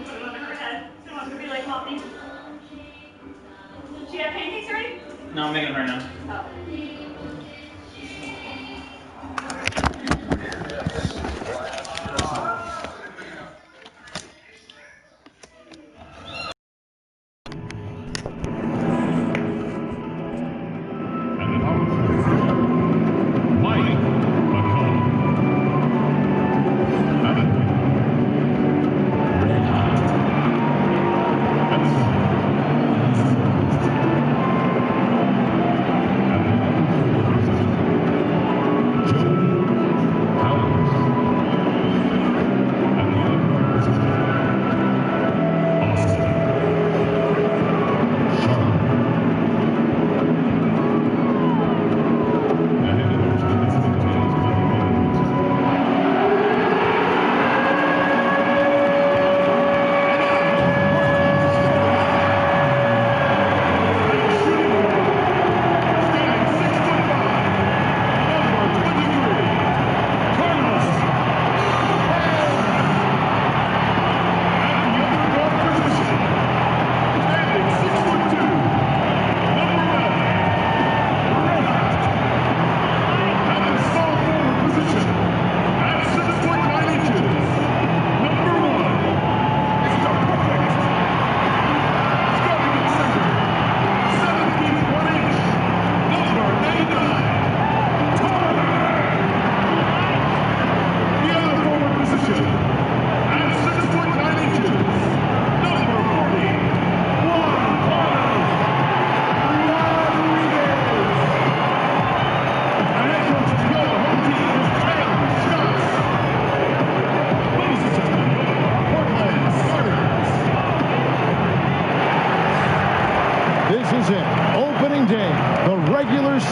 put it under her head. So it's gonna be like Poppy. She have pancakes ready? No, I'm making them right now. Oh.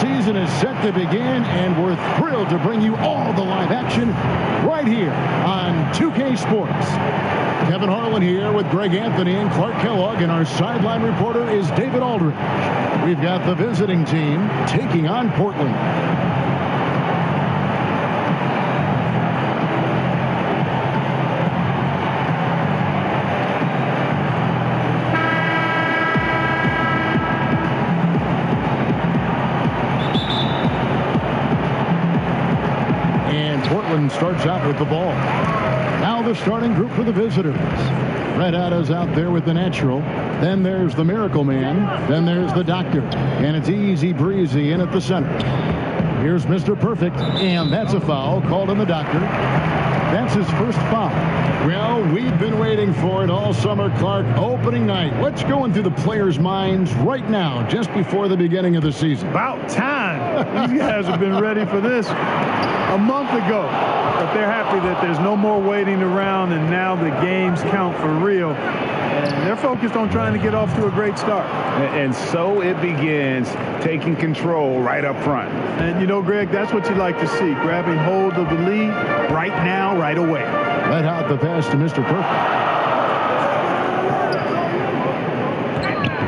Season is set to begin, and we're thrilled to bring you all the live action right here on 2K Sports. Kevin Harlan here with Greg Anthony and Clark Kellogg, and our sideline reporter is David Aldridge. We've got the visiting team taking on Portland. Starts out with the ball. Now the starting group for the visitors. Red Atta's out there with the natural. Then there's the Miracle Man. Then there's the Doctor. And it's easy breezy in at the center. Here's Mr. Perfect. And that's a foul called on the Doctor. That's his first foul. Well, we've been waiting for it all summer, Clark. Opening night. What's going through the players' minds right now, just before the beginning of the season? About time. These guys have been ready for this a month ago. But they're happy that there's no more waiting around, and now the games count for real. And they're focused on trying to get off to a great start. And so it begins, taking control right up front. And, you know, Greg, that's what you like to see, grabbing hold of the lead right now, right away. Let out the pass to Mr. Perfect.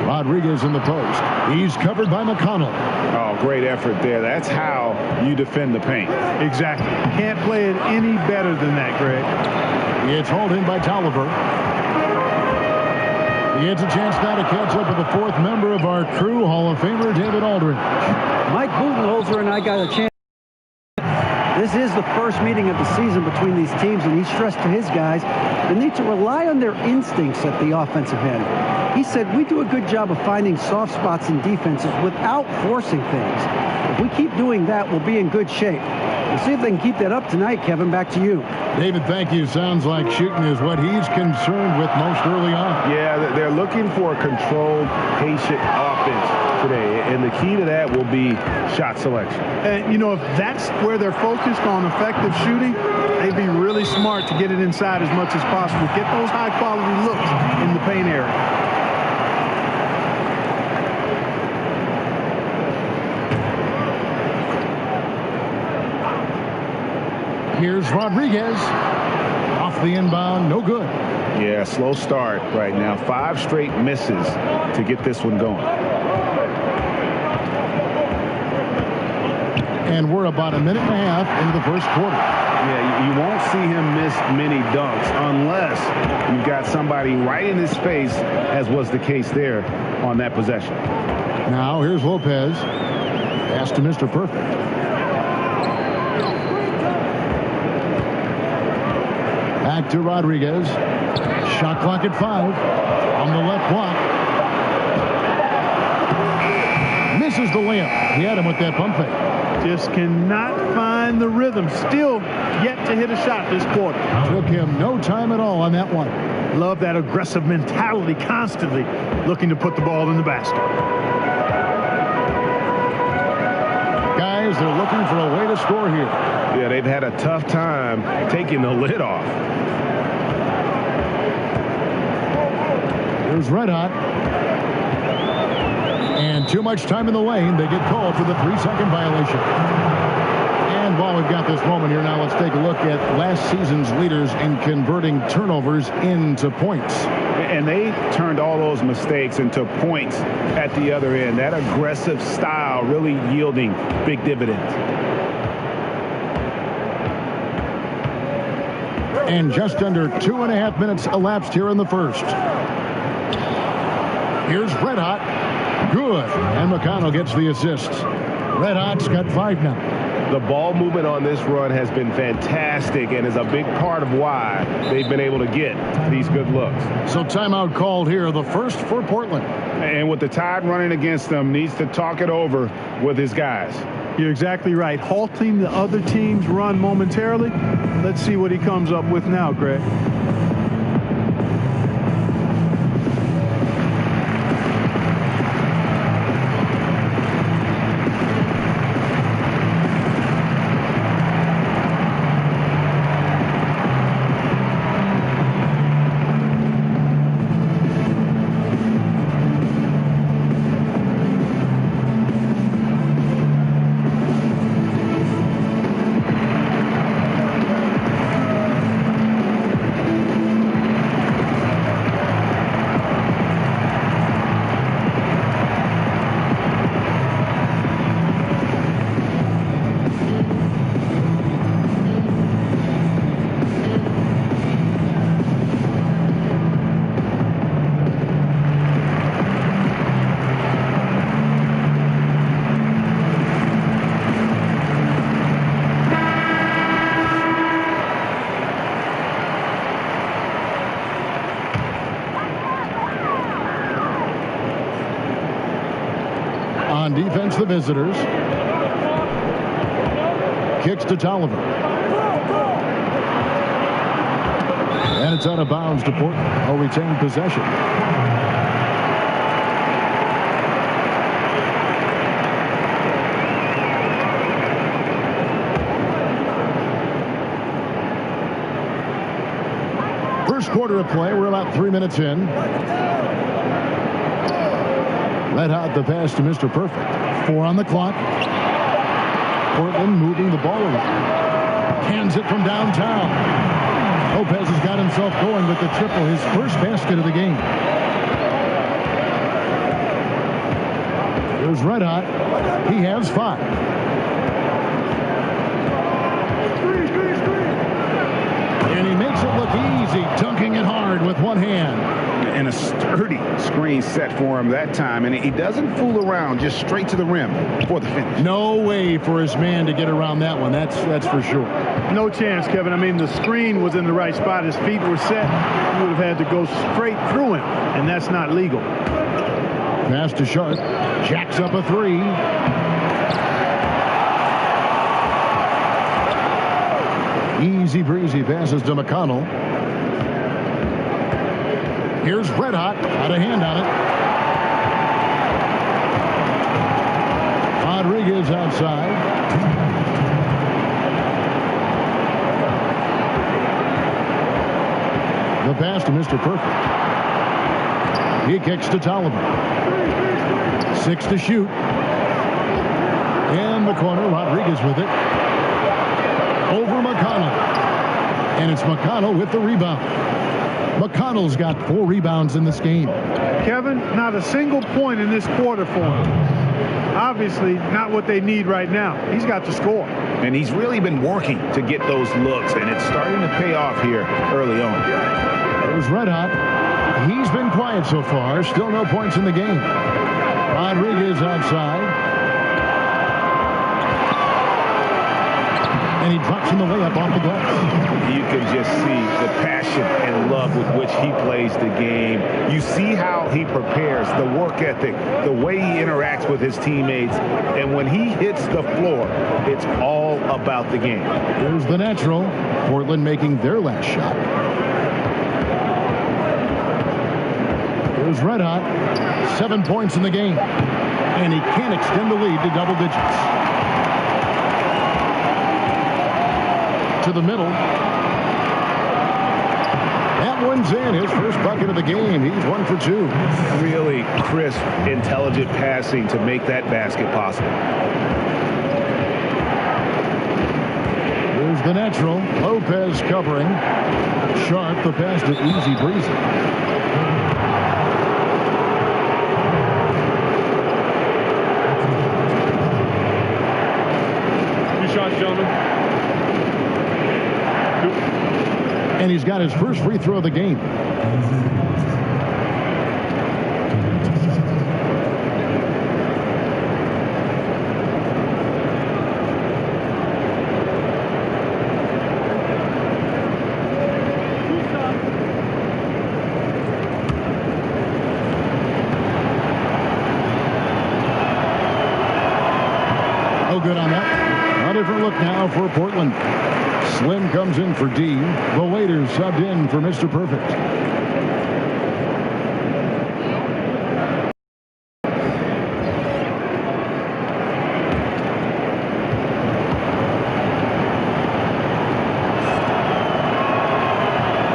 Rodriguez in the post. He's covered by McConnell. Oh, great effort there. That's how you defend the paint. Exactly. Can't play it any better than that, Greg. It's hauled in by Tolliver. He gets a chance now to catch up with the fourth member of our crew, Hall of Famer David Aldridge. Mike Budenholzer and I got a chance. This is the first meeting of the season between these teams, and he stressed to his guys they need to rely on their instincts at the offensive end. He said, we do a good job of finding soft spots in defenses without forcing things. If we keep doing that, we'll be in good shape. We'll see if they can keep that up tonight. Kevin, back to you. David, thank you. Sounds like shooting is what he's concerned with most early on. Yeah, they're looking for a controlled, patient offense today, and the key to that will be shot selection. And, you know, if that's where they're focused on effective shooting, they'd be really smart to get it inside as much as possible. Get those high-quality looks in the paint area. Here's Rodriguez. Off the inbound, no good. Yeah, slow start right now. 5 straight misses to get this one going. And we're about a minute and a half into the first quarter. Yeah, you won't see him miss many dunks unless you've got somebody right in his face, as was the case there on that possession. Now here's Lopez. Pass to Mr. Perfect. Back to Rodriguez. Shot clock at 5 on the left block. Misses the layup. He had him with that pump fake. Just cannot find the rhythm. Still yet to hit a shot this quarter. Took him no time at all on that one. Love that aggressive mentality, constantly looking to put the ball in the basket. Guys, they're looking for a way to score here. Yeah, they've had a tough time taking the lid off. Here's Red Hot. And too much time in the lane. They get called for the 3-second violation. And while we've got this moment here now, let's take a look at last season's leaders in converting turnovers into points. And they turned all those mistakes into points at the other end. That aggressive style really yielding big dividends. And just under 2.5 minutes elapsed here in the first. Here's Red Hot. Good. And McConnell gets the assist. Red Hot's got 5 now. The ball movement on this run has been fantastic and is a big part of why they've been able to get these good looks. So timeout called here, the first for Portland. And with the Tide running against them, needs to talk it over with his guys. You're exactly right. Halting the other team's run momentarily. Let's see what he comes up with now, Greg. On defense, the visitors. Kicks to Tolliver. And it's out of bounds to Portland. A retained possession. First quarter of play. We're about 3 minutes in. Red Hot the pass to Mr. Perfect. 4 on the clock. Portland moving the ball around. Hands it from downtown. Lopez has got himself going with the triple, his first basket of the game. Here's Red Hot. He has 5. And he makes it look easy, dunking it hard with one hand. And a sturdy screen set for him that time. And he doesn't fool around, just straight to the rim for the finish. No way for his man to get around that one. That's for sure. No chance, Kevin. I mean, the screen was in the right spot. His feet were set. He would have had to go straight through him, and that's not legal. Pass to Sharp. Jacks up a 3. Easy breezy passes to McConnell. Here's Red Hot. Got a hand on it. Rodriguez outside. The pass to Mr. Perfect. He kicks to Tolliver. 6 to shoot. In the corner, Rodriguez with it. Over McConnell. And it's McConnell with the rebound. McConnell's got 4 rebounds in this game. Kevin, not a single point in this quarter for him. obviously not what they need right now. He's got to score. And he's really been working to get those looks, and it's starting to pay off here early on. There's Red Hot. He's been quiet so far. Still no points in the game. Rodriguez outside. And he drops in the layup off the glass. You can just see the passion and love with which he plays the game. You see how he prepares, the work ethic, the way he interacts with his teammates. And when he hits the floor, it's all about the game. Here's the natural. Portland making their last shot. Here's Red Hot. 7 points in the game. And he can't extend the lead to double digits. To the middle. That one's in. His first bucket of the game. He's 1 for 2. Really crisp, intelligent passing to make that basket possible. Here's the natural. Lopez covering. Sharp the pass to easy breezy. Two shots, gentlemen. And he's got his first free throw of the game. No good on that. A different look now for Portland. Slim comes in for D. The waiter subbed in for Mr. Perfect.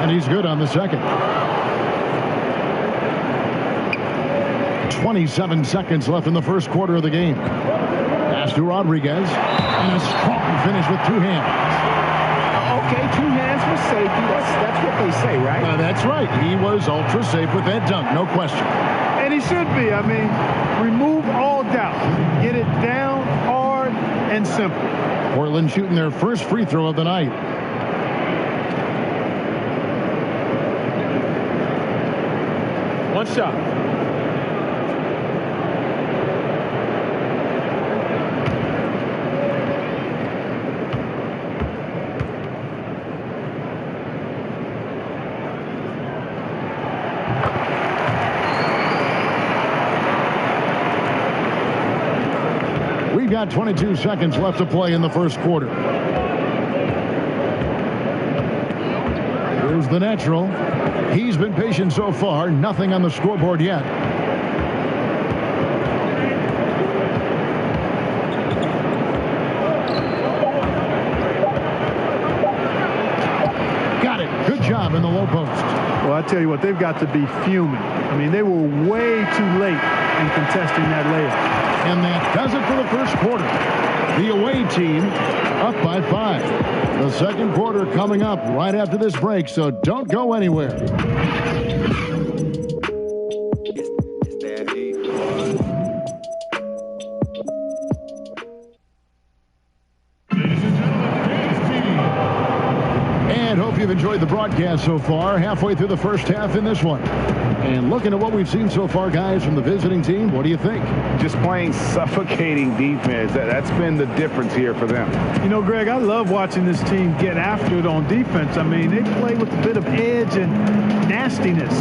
And he's good on the second. 27 seconds left in the first quarter of the game. Pass to Rodriguez. And a strong finish with 2 hands. Okay, 2 hands for safety. That's what they say, right? That's right. He was ultra safe with that dunk, no question. And he should be. I mean, remove all doubt. Get it down hard and simple. Portland shooting their first free throw of the night. One shot. We've got 22 seconds left to play in the first quarter. Here's the natural. He's been patient so far. Nothing on the scoreboard yet. Got it. Good job in the low post. Well, I tell you what, they've got to be fuming. I mean, they were way too late in contesting that layup. And that does it for the first quarter. The away team up by 5. The second quarter coming up right after this break, so don't go anywhere. And hope you've enjoyed the broadcast so far. Halfway through the first half in this one. And looking at what we've seen so far, guys, from the visiting team, what do you think? Just playing suffocating defense. That's been the difference here for them. You know, Greg, I love watching this team get after it on defense. I mean, they play with a bit of edge and nastiness.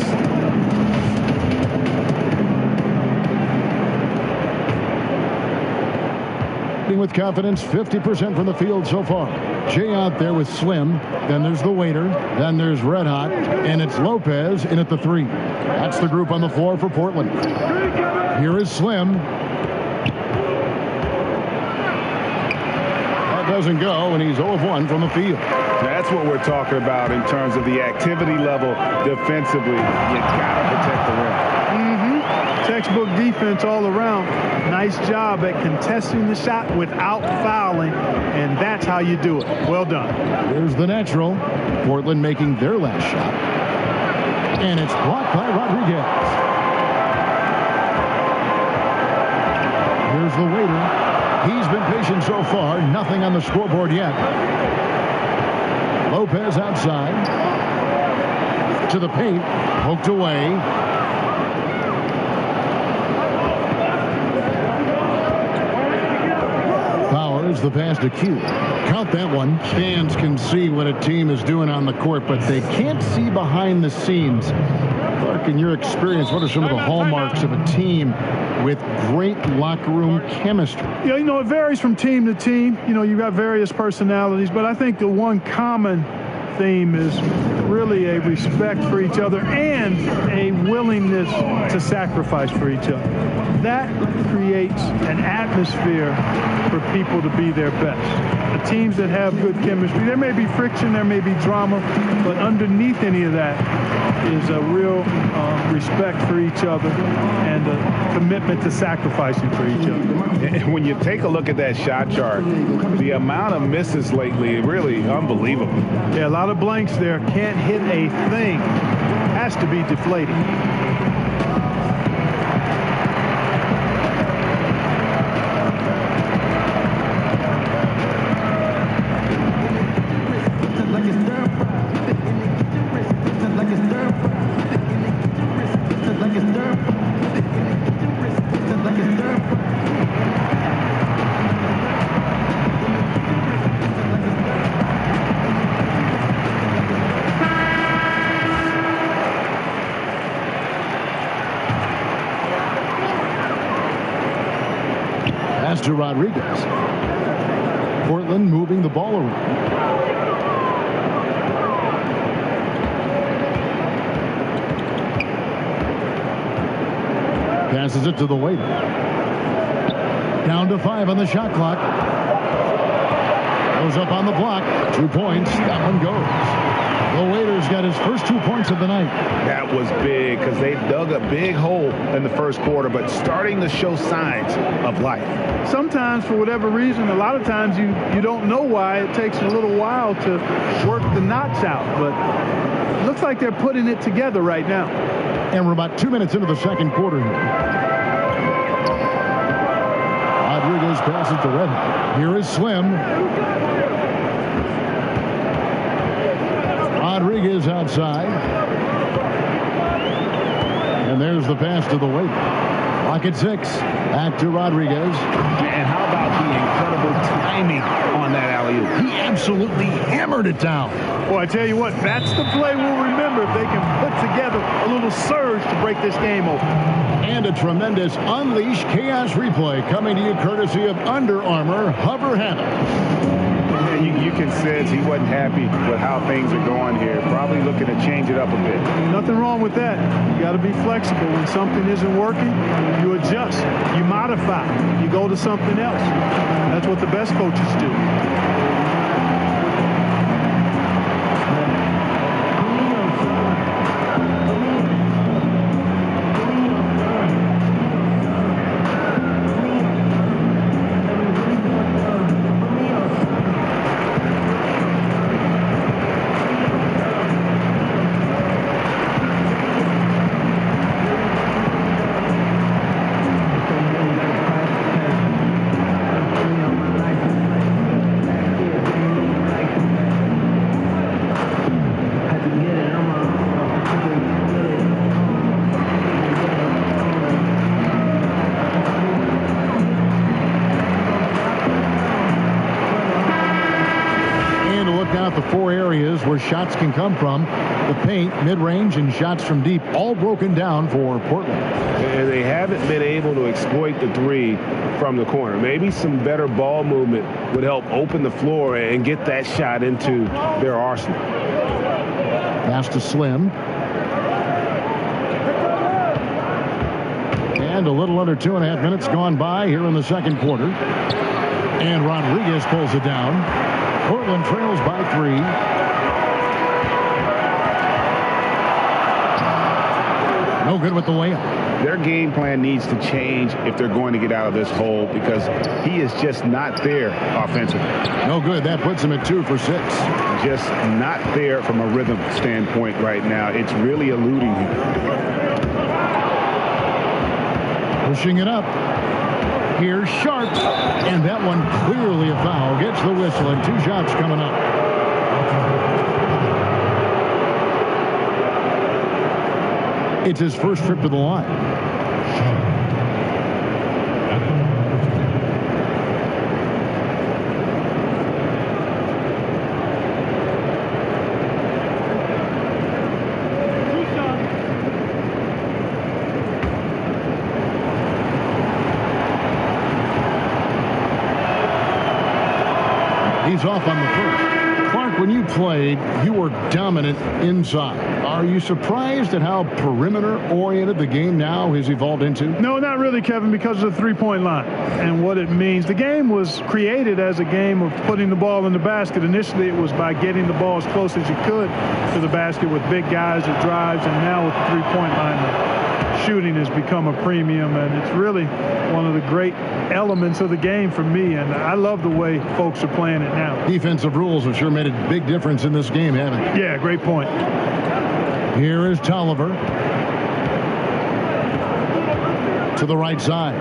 With confidence, 50% from the field so far. Jay out there with Slim. Then there's the waiter. Then there's Red Hot. And it's Lopez in at the 3. That's the group on the floor for Portland. Here is Slim. That doesn't go, and he's 0 of 1 from the field. That's what we're talking about in terms of the activity level defensively. You got to protect the rim. Textbook defense all around. Nice job at contesting the shot without fouling, and that's how you do it. Well done. Here's the natural. Portland making their last shot. And it's blocked by Rodriguez. Here's there's the waiter. He's been patient so far. Nothing on the scoreboard yet. Lopez outside. To the paint. Poked away. Powers the pass to Q. Count that one. Fans can see what a team is doing on the court, but they can't see behind the scenes. Clark, in your experience, what are some of the hallmarks of a team with great locker room chemistry? Yeah, it varies from team to team. You've got various personalities, but I think the one common theme is really a respect for each other and a willingness to sacrifice for each other. That creates an atmosphere for people to be their best. The teams that have good chemistry, there may be friction, there may be drama, but underneath any of that is a real respect for each other and a commitment to sacrificing for each other. And when you take a look at that shot chart, the amount of misses lately, really unbelievable. Yeah, a lot of blanks there. Can't hit a thing. Has to be deflating. To Rodriguez. Portland moving the ball around. Passes it to the waiter. Down to 5 on the shot clock. Goes up on the block. 2 points. That one goes. The waiter's got his first 2 points of the night. That was big because they dug a big hole in the first quarter, but starting to show signs of life. Sometimes, for whatever reason, a lot of times you don't know why. It takes a little while to work the knots out, but it looks like they're putting it together right now. And we're about 2 minutes into the second quarter here. Rodriguez passes to Red. Here is Slim. Rodriguez outside. And there's the pass to the waiter. Clock at 6. Back to Rodriguez. And how about the incredible timing on that alley-oop? He absolutely hammered it down. Well, I tell you what, that's the play we'll remember if they can put together a little surge to break this game open. And a tremendous Unleash Chaos replay coming to you courtesy of Under Armour Hover Hammock. You can sense he wasn't happy with how things are going here. Probably looking to change it up a bit. Nothing wrong with that. You got to be flexible. When something isn't working, you adjust, you modify, you go to something else. That's what the best coaches do. Where shots can come from: the paint, mid-range, and shots from deep, all broken down for Portland. And they haven't been able to exploit the 3 from the corner. Maybe some better ball movement would help open the floor and get that shot into their arsenal. Pass to Slim. And a little under 2.5 minutes gone by here in the second quarter. And Rodriguez pulls it down. Portland trails by 3. No good with the layup. Their game plan needs to change if they're going to get out of this hole, because he is just not there offensively. No good. That puts him at 2 for 6. Just not there from a rhythm standpoint right now. It's really eluding him. Pushing it up. Here's Sharp, and that one clearly a foul. Gets the whistle, and 2 shots coming up. It's his first trip to the line. He's off on the first. Clark, when you played, you were dominant inside. Are you surprised at how perimeter-oriented the game now has evolved into? No, not really, Kevin, because of the three-point line and what it means. The game was created as a game of putting the ball in the basket. Initially, it was by getting the ball as close as you could to the basket with big guys that drives, and now with the three-point line, the shooting has become a premium, and it's really one of the great elements of the game for me, and I love the way folks are playing it now. Defensive rules have sure made a big difference in this game, haven't they? Yeah, great point. Here is Tolliver to the right side,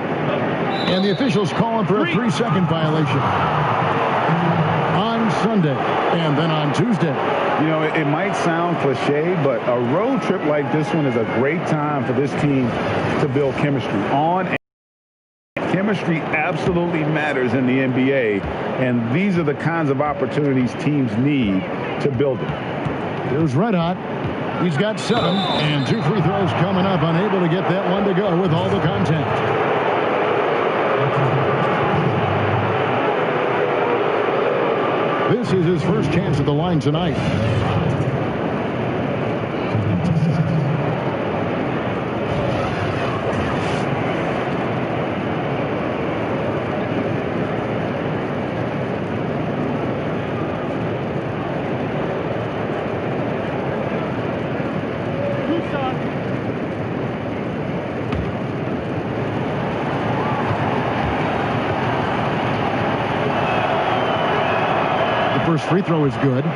and the officials calling for a 3-second violation on Sunday and then on Tuesday. You know, it might sound cliche, but a road trip like this one is a great time for this team to build chemistry. Chemistry absolutely matters in the NBA, and these are the kinds of opportunities teams need to build it. Here's Red Hot. He's got 7, and 2 free throws coming up. Unable to get that one to go with all the contact. This is his first chance at the line tonight. First free throw is good.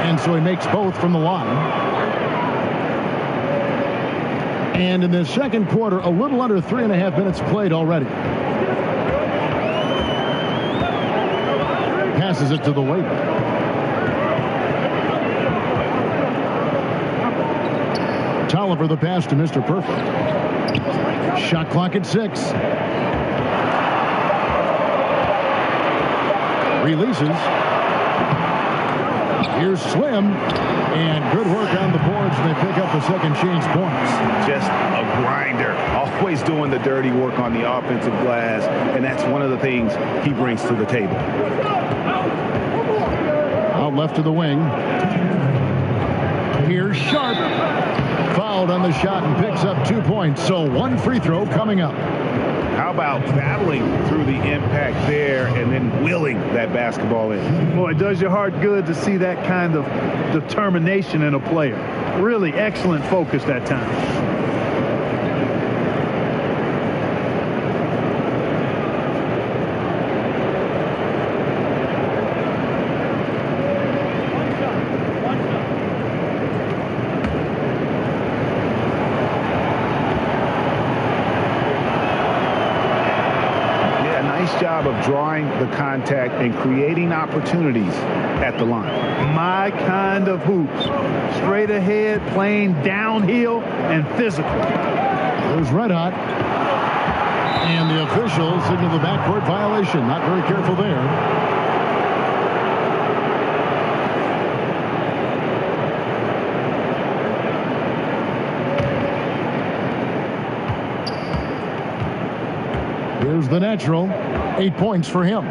And so he makes both from the line. And in the second quarter, a little under 3.5 minutes played already. Passes it to the wing. Tolliver the pass to Mr. Perfect. Shot clock at 6. Releases. Here's Slim, and good work on the boards, and they pick up the second chance points. Just a grinder, always doing the dirty work on the offensive glass, and that's one of the things he brings to the table. Out left to the wing. Here's Sharp. Fouled on the shot and picks up 2 points, so 1 free throw coming up. How about battling through the impact there and then willing that basketball in? Boy, it does your heart good to see that kind of determination in a player. Really excellent focus that time. Job of drawing the contact and creating opportunities at the line. My kind of hoops. Straight ahead, playing downhill and physical. There's Red Hot. And the officials signal the backcourt violation. Not very careful there. Here's the natural. 8 points for him.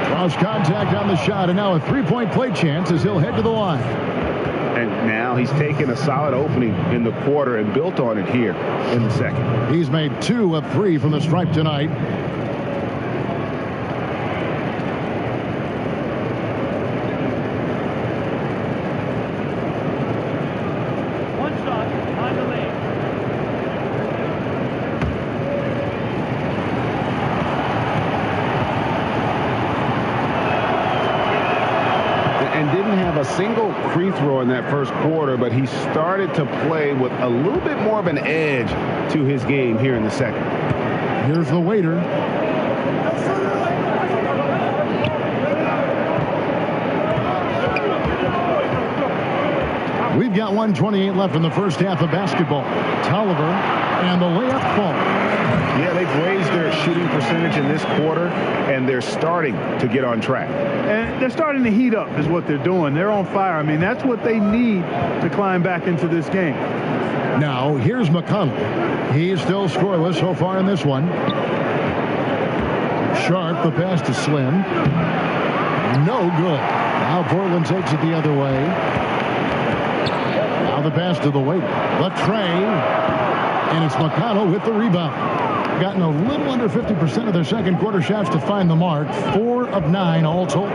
Draws contact on the shot, and now a 3-point play chance as he'll head to the line. And now he's taken a solid opening in the quarter and built on it here in the second. He's made 2 of 3 from the stripe tonight. single free throw in that first quarter, but he started to play with a little bit more of an edge to his game here in the second. Here's the waiter. We've got 1:28 left in the first half of basketball. Tolliver and the layup falls. Yeah, they've raised their shooting percentage in this quarter, and they're starting to get on track. And they're starting to heat up is what they're doing. They're on fire. I mean, that's what they need to climb back into this game. Now, here's McConnell. He's still scoreless so far in this one. Sharp, the pass to Slim. No good. Now Portland takes it the other way. Now the pass to the waiter. Latre. And it's McConnell with the rebound. Gotten a little under 50% of their second quarter shots to find the mark. 4 of 9 all told.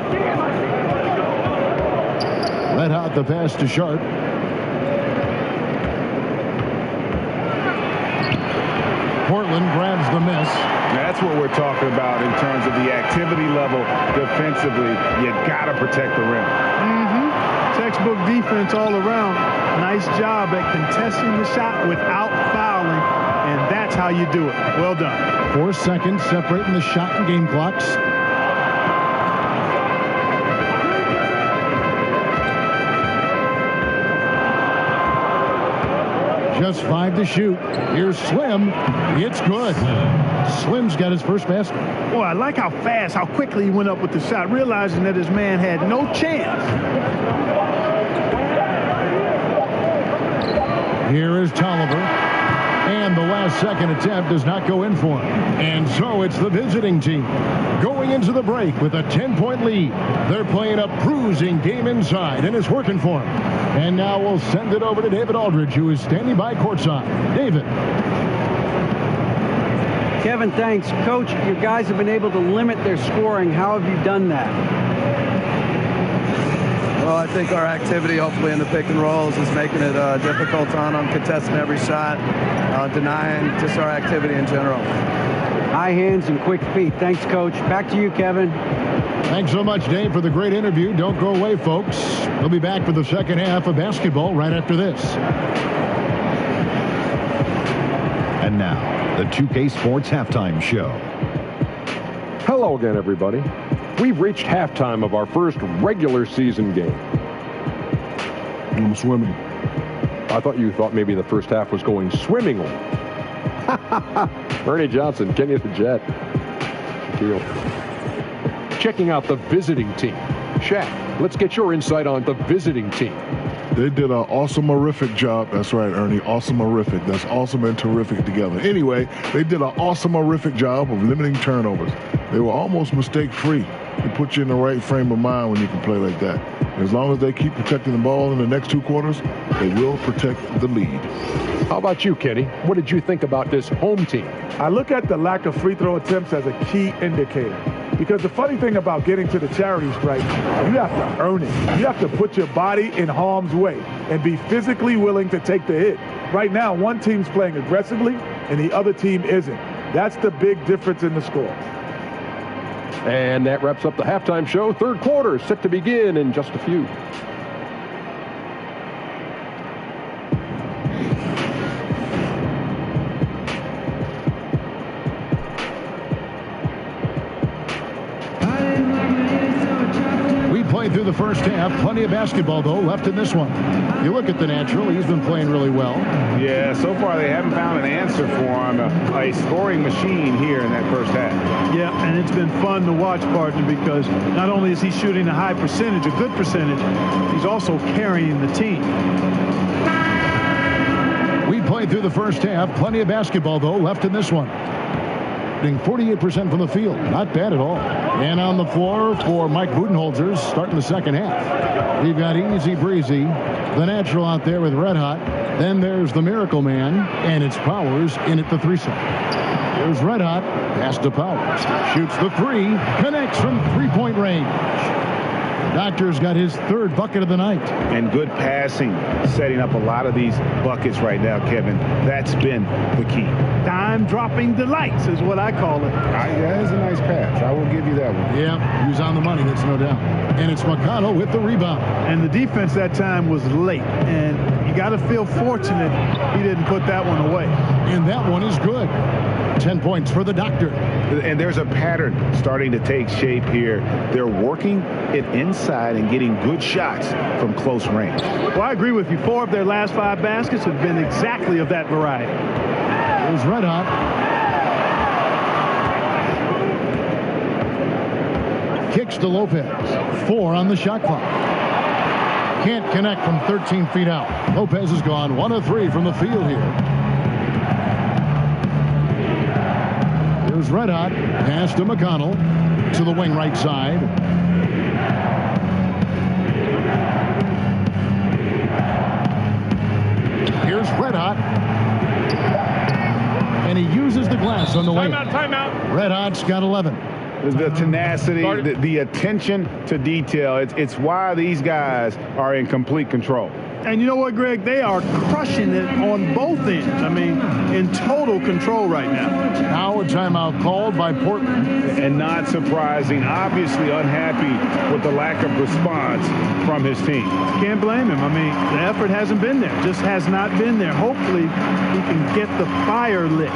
Red hot the pass to Sharp. Portland grabs the miss. That's what we're talking about in terms of the activity level defensively. You got to protect the rim. Textbook defense all around. Nice job at contesting the shot without fouling, and that's how you do it. Well done. 4 seconds separating the shot and game clocks. Just 5 to shoot. Here's Slim. It's good. Slim's got his first basket. Boy, I like how fast, how quickly he went up with the shot, realizing that his man had no chance. Here is Tolliver. And the last second attempt does not go in for him. And so it's the visiting team going into the break with a 10-point lead. They're playing a bruising game inside, and it's working for them. And now we'll send it over to David Aldridge, who is standing by courtside. David. Kevin, thanks. Coach, your guys have been able to limit their scoring. How have you done that? Well, I think our activity, hopefully, in the pick and rolls is making it difficult on them, contesting every shot, denying just our activity in general. High hands and quick feet. Thanks, Coach. Back to you, Kevin. Thanks so much, Dave, for the great interview. Don't go away, folks. We'll be back for the second half of basketball right after this. And now, the 2K Sports Halftime Show. Hello again, everybody. We've reached halftime of our first regular season game. I'm swimming. I thought you thought maybe the first half was going swimmingly. Ernie Johnson, Kenny the Jet. Shaquille. Checking out the visiting team. Shaq, let's get your insight on the visiting team. They did an awesome-orific job. That's right, Ernie. Awesome-orific. That's awesome and terrific together. Anyway, they did an awesome-orific job of limiting turnovers. They were almost mistake-free. It puts you in the right frame of mind when you can play like that. As long as they keep protecting the ball in the next 2 quarters, they will protect the lead. How about you, Kenny? What did you think about this home team? I look at the lack of free throw attempts as a key indicator. Because the funny thing about getting to the charity stripe, you have to earn it. You have to put your body in harm's way and be physically willing to take the hit. Right now, one team's playing aggressively and the other team isn't. That's the big difference in the score. And that wraps up the halftime show. Third quarter set to begin in just a few. Through the first half. Plenty of basketball, though, left in this one. You look at the natural. He's been playing really well. Yeah, so far they haven't found an answer for him. A scoring machine here in that first half. Yeah, and it's been fun to watch, partner, because not only is he shooting a high percentage, a good percentage, he's also carrying the team. We played through the first half. Plenty of basketball, though, left in this one. 48% from the field. Not bad at all. And on the floor for Mike Budenholzer starting the second half. We've got Easy Breezy, the natural out there with Red Hot. Then there's the Miracle Man, and it's Powers in at the 3-set. There's Red Hot, pass to Powers. Shoots the 3, connects from 3-point range. Doctor's got his third bucket of the night. And good passing, setting up a lot of these buckets right now, Kevin. That's been the key. Dime-dropping delights is what I call it. That is a nice pass. I will give you that one. Yeah, he was on the money, that's no doubt. And it's McConnell with the rebound. And the defense that time was late. And you got to feel fortunate he didn't put that one away. And that one is good. 10 points for the Doctor. And there's a pattern starting to take shape here. They're working it inside and getting good shots from close range. Well, I agree with you. 4 of their last 5 baskets have been exactly of that variety. Here's Red Hot. Kicks to Lopez. 4 on the shot clock. Can't connect from 13 feet out. Lopez is gone 1 of 3 from the field here. Here's Red Hot. Pass to McConnell. To the wing right side. Here's Red Hot. And he uses the glass on the way. Timeout. Red Hot's got 11. The tenacity, the attention to detail. It's why these guys are in complete control. And you know what, Greg? They are crushing it on both ends. I mean, in total control right now. Now a timeout called by Portland. And not surprising, obviously unhappy with the lack of response from his team. Can't blame him. I mean, the effort hasn't been there. Just has not been there. Hopefully, he can get the fire lit.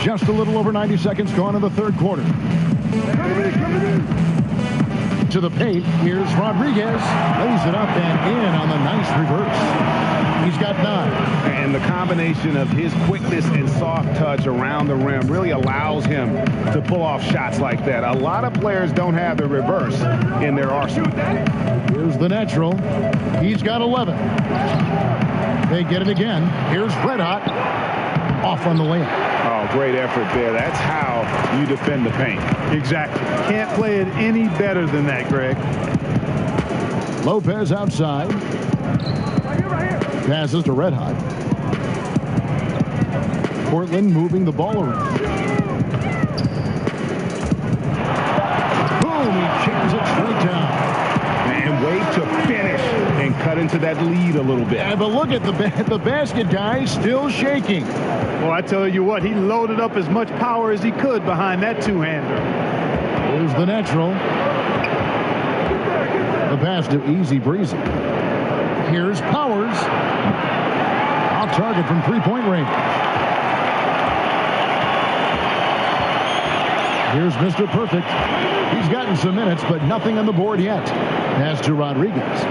Just a little over 90 seconds gone in the third quarter. To the paint. Here's Rodriguez. Lays it up and in on the nice reverse. He's got 9. And the combination of his quickness and soft touch around the rim really allows him to pull off shots like that. A lot of players don't have the reverse in their arsenal. Here's the natural. He's got 11. They get it again. Here's Red Hot. Off on the layup. Oh, great effort there. That's how you defend the paint. Exactly. Can't play it any better than that, Greg. Lopez outside. Passes to Red Hot. Portland moving the ball around. Boom! He chips it straight down. And wait to finish and cut into that lead a little bit. Yeah, but look at the basket guy still shaking. Well, I tell you what, he loaded up as much power as he could behind that two-hander. Here's the natural. The pass to Easy Breezy. Here's Powers. Off target from three-point range. Here's Mr. Perfect. He's gotten some minutes, but nothing on the board yet. Pass to Rodriguez.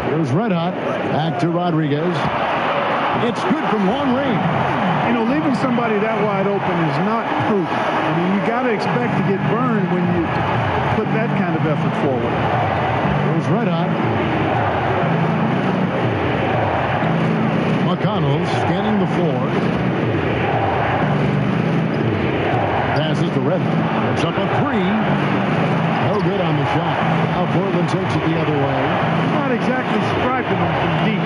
Here's Red Hot. Back to Rodriguez. It's good from long range. You know, leaving somebody that wide open is not prudent. I mean, you got to expect to get burned when you put that kind of effort forward. Here's Red Hot. McConnell scanning the floor. Passes to Red Hot. It's up a 3. No good on the shot. Now Portland takes it the other way. Not exactly striping him from deep.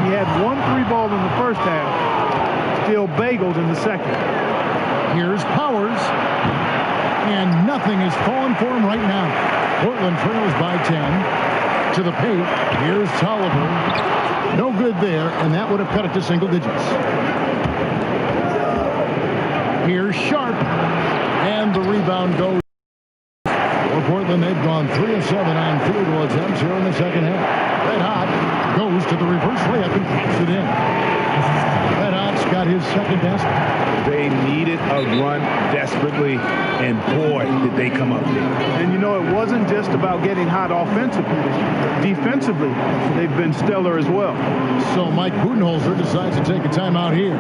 He had 1 3 ball in the first half. Still bageled in the second. Here's Powers. And nothing is falling for him right now. Portland trails by 10. To the paint. Here's Tolliver. No good there, and that would have cut it to single digits. Here's Sharp. And the rebound goes. For Portland, they've gone 3 of 7 on field goal attempts here in the second half. Red Hot Goes to the reverse layup and pops it in. Red Hot's got his second basket. They needed a run desperately, and boy, did they come up there. And you know, it wasn't just about getting hot offensively. Defensively, they've been stellar as well. So Mike Budenholzer decides to take a timeout here.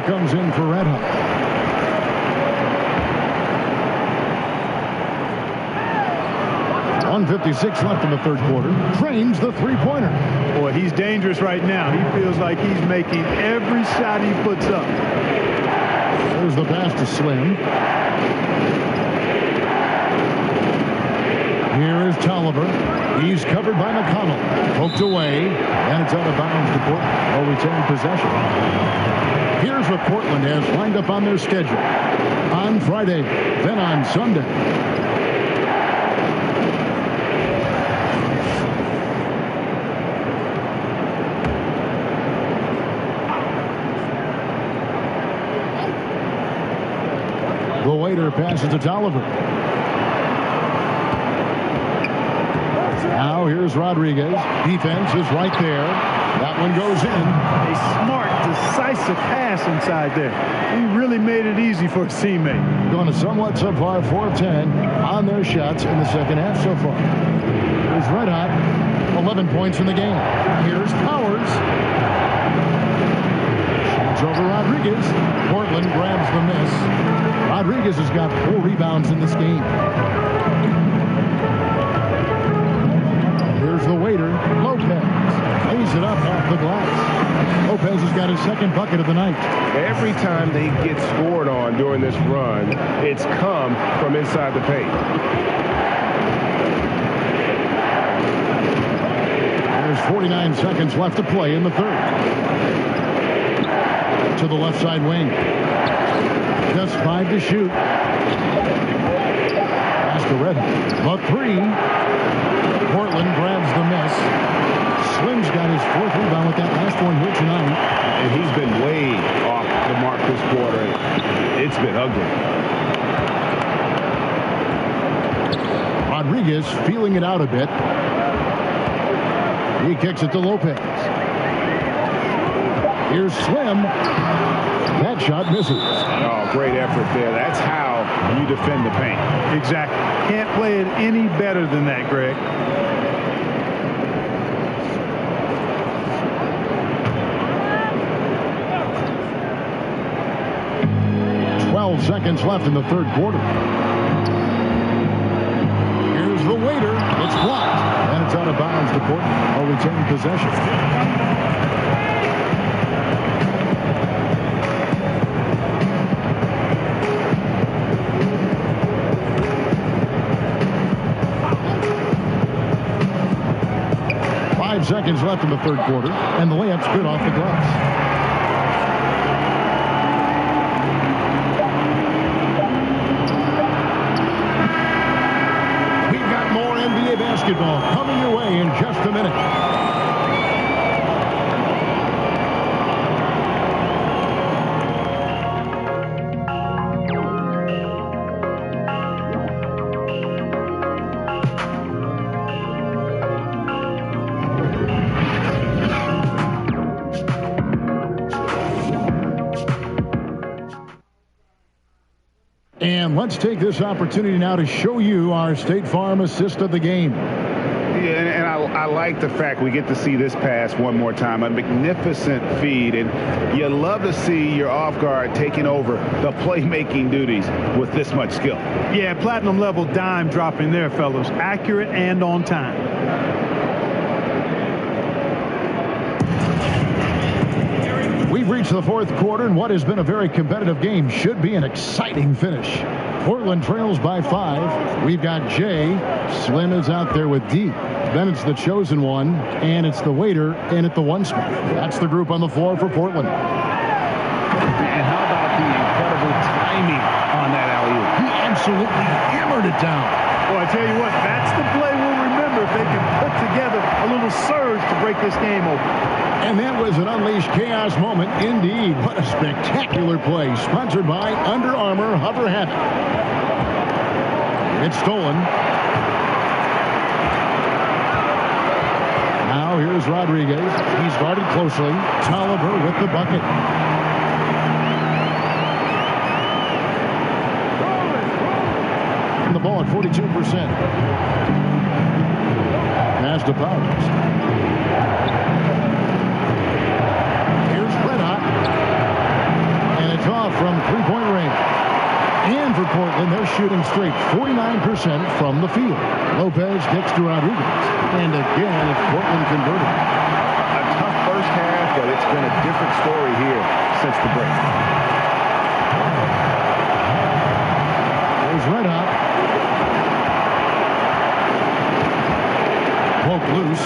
Comes in for Red Hot. .156 left in the third quarter. Trains the three-pointer. Boy, he's dangerous right now. He feels like he's making every shot he puts up. There's the pass to Slim. Here is Tolliver. He's covered by McConnell. Poked away, and it's out of bounds to Portland. Will retain possession. Here's what Portland has lined up on their schedule. On Friday, then on Sunday. The waiter passes to Tolliver. Now here's Rodriguez. Defense is right there. That one goes in. A smart, decisive pass inside there. He really made it easy for his teammate. Going to somewhat subpar 4 of 10 on their shots in the second half so far. Here's Red Hot. 11 points in the game. Here's Powers. Shoots over Rodriguez. Portland grabs the miss. Rodriguez has got 4 rebounds in this game. Here's the waiter, Lopez. Lays it up off the glass. Lopez has got his second bucket of the night. Every time they get scored on during this run, it's come from inside the paint. There's 49 seconds left to play in the third. To the left side wing. Just 5 to shoot. Pass to Red. The 3. Portland grabs the miss. Slim's got his 4th rebound with that last one here tonight. And he's been way off the mark this quarter. It's been ugly. Rodriguez feeling it out a bit. He kicks it to Lopez. Here's Slim. That shot misses. Oh, great effort there. That's how you defend the paint. Exactly. Can't play it any better than that, Greg. 12 seconds left in the third quarter. Here's the waiter. It's blocked. And it's out of bounds to Portland. Will retain possession. 5 seconds left in the third quarter, and the layup's good off the glass. We've got more NBA basketball coming your way in just a minute. And let's take this opportunity now to show you our State Farm assist of the game. Yeah, and I like the fact we get to see this pass one more time. A magnificent feed, and you love to see your off guard taking over the playmaking duties with this much skill. Yeah, platinum level dime dropping there, fellas. Accurate and on time. We've reached the fourth quarter, and what has been a very competitive game should be an exciting finish. Portland trails by 5. We've got Jay. Slim is out there with D. Then it's the chosen one, and it's the waiter, and it's the one spot. That's the group on the floor for Portland. And how about the incredible timing on that alley-oop? He absolutely hammered it down. Well, I tell you what, that's the play we'll remember if they can put together a little surge to break this game open. And that was an unleashed chaos moment indeed. What a spectacular play. Sponsored by Under Armour Hover Habit. It's stolen. Now here's Rodriguez. He's guarded closely. Tolliver with the bucket. And the ball at 42%. Pass to Powers. Here's Red Hot. And it's off from three-point range. And for Portland, they're shooting straight 49% from the field. Lopez kicks to Rodriguez. And again, it's Portland converted. A tough first half, but it's been a different story here since the break. There's Red Hot. Poke loose.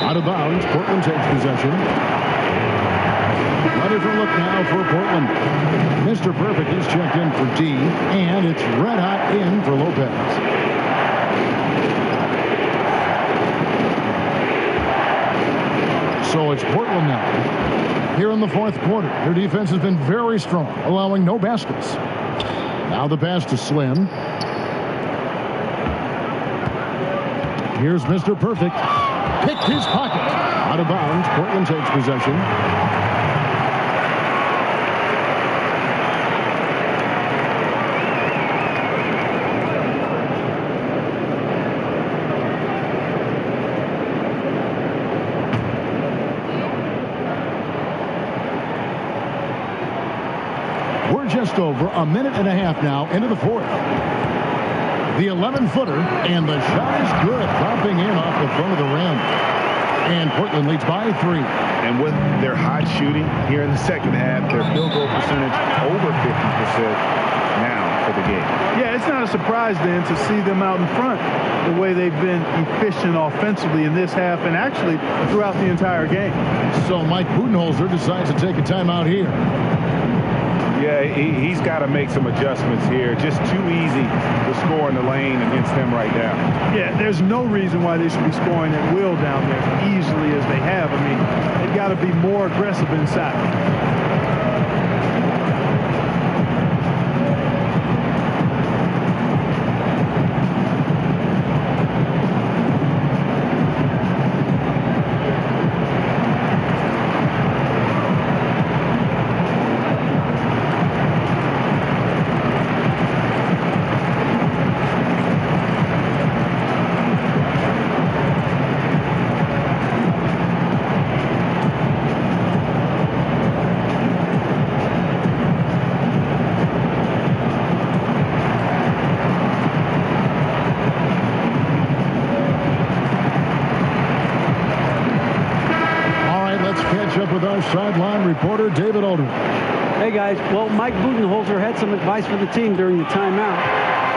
Out of bounds. Portland takes possession. A different look now for Portland. Mr. Perfect is checked in for D, and it's Red Hot in for Lopez. So it's Portland now. Here in the fourth quarter, their defense has been very strong, allowing no baskets. Now the pass to Slim. Here's Mr. Perfect. Picked his pocket. Out of bounds. Portland takes possession. We're just over a minute and a half now into the fourth. The 11-footer, and the shot is good, dropping in off the front of the rim. And Portland leads by 3. And with their hot shooting here in the second half, their field goal percentage over 50% now for the game. Yeah, it's not a surprise then to see them out in front the way they've been efficient offensively in this half and actually throughout the entire game. So Mike Budenholzer decides to take a timeout here. Yeah, he's got to make some adjustments here. Just too easy to score in the lane against them right now. Yeah, there's no reason why they should be scoring at will down there as easily as they have. I mean, they've got to be more aggressive inside. With our sideline reporter, David Aldridge. Hey, guys. Well, Mike Budenholzer had some advice for the team during the timeout.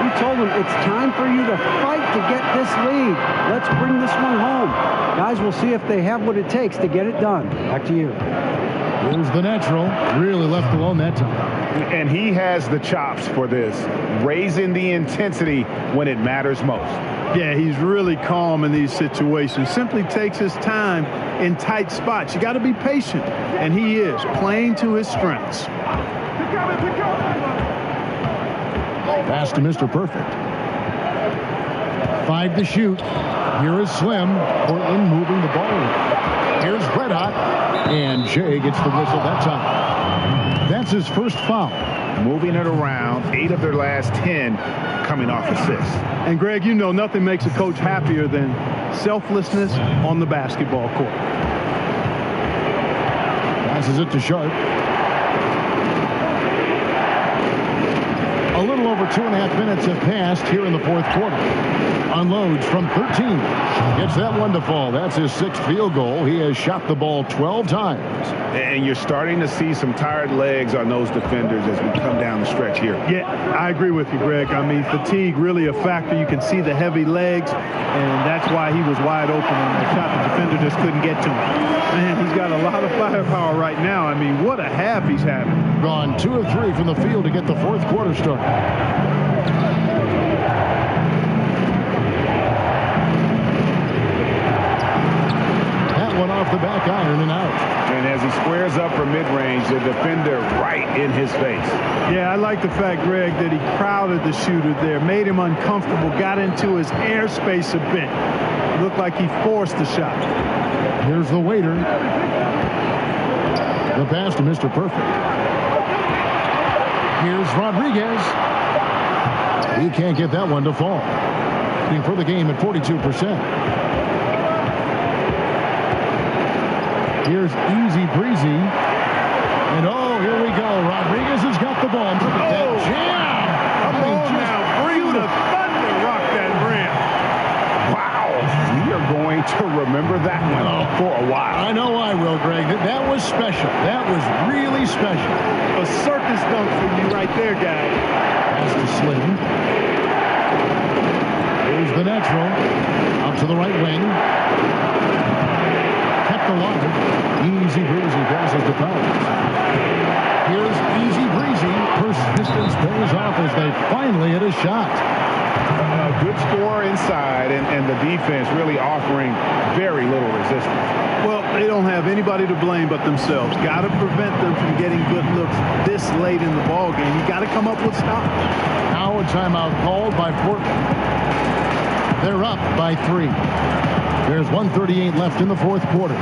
He told them it's time for you to fight to get this lead. Let's bring this one home. Guys, we'll see if they have what it takes to get it done. Back to you. Here's the natural. Really left alone that time. And he has the chops for this, raising the intensity when it matters most. Yeah, he's really calm in these situations. Simply takes his time in tight spots. You got to be patient, and he is playing to his strengths. Pass to Mr. Perfect. 5 to shoot. Here is Slim. Portland moving the ball. Here's Red Hot, and Jay gets the whistle that time. That's his first foul. moving it around. 8 of their last 10 coming off assists. And Greg, you know nothing makes a coach happier than selflessness on the basketball court. Passes it to Sharp. A little over 2.5 minutes have passed here in the fourth quarter. Unloads from 13. Gets that one to fall. That's his 6th field goal. He has shot the ball 12 times. And you're starting to see some tired legs on those defenders as we come down the stretch here. Yeah, I agree with you, Greg. I mean, fatigue really a factor. You can see the heavy legs, and that's why he was wide open on that shot. The defender just couldn't get to him. Man, he's got a lot of firepower right now. I mean, what a half he's having. Gone 2 of 3 from the field to get the fourth quarter started. That one off the back iron and out. And as he squares up for mid-range, the defender right in his face. Yeah, I like the fact, Greg, that he crowded the shooter there, made him uncomfortable, got into his airspace a bit. Looked like he forced the shot. Here's the waiter. The pass to Mr. Perfect. Here's Rodriguez. He can't get that one to fall. Shooting for the game at 42%. Here's Easy Breezy. And oh, here we go. Rodriguez has got the ball. Look at that jam. Come on now. Bring the thunder. Rock that rim. Wow. We are going to remember that one for a while. I know I will, Greg. That was special. That was really special. A circus dunk for you right there, guys. Pass to Slim. Here's the natural. Up to the right wing. Kept alive. Easy Breezy passes to Powers. Here's Easy Breezy. Persistence pays off as they finally hit a shot. Good score inside, and the defense really offering very little resistance. Well, they don't have anybody to blame but themselves. Got to prevent them from getting good looks this late in the ball game. You got to come up with stops. Now a timeout called by Portland. They're up by 3. There's 1:38 left in the fourth quarter.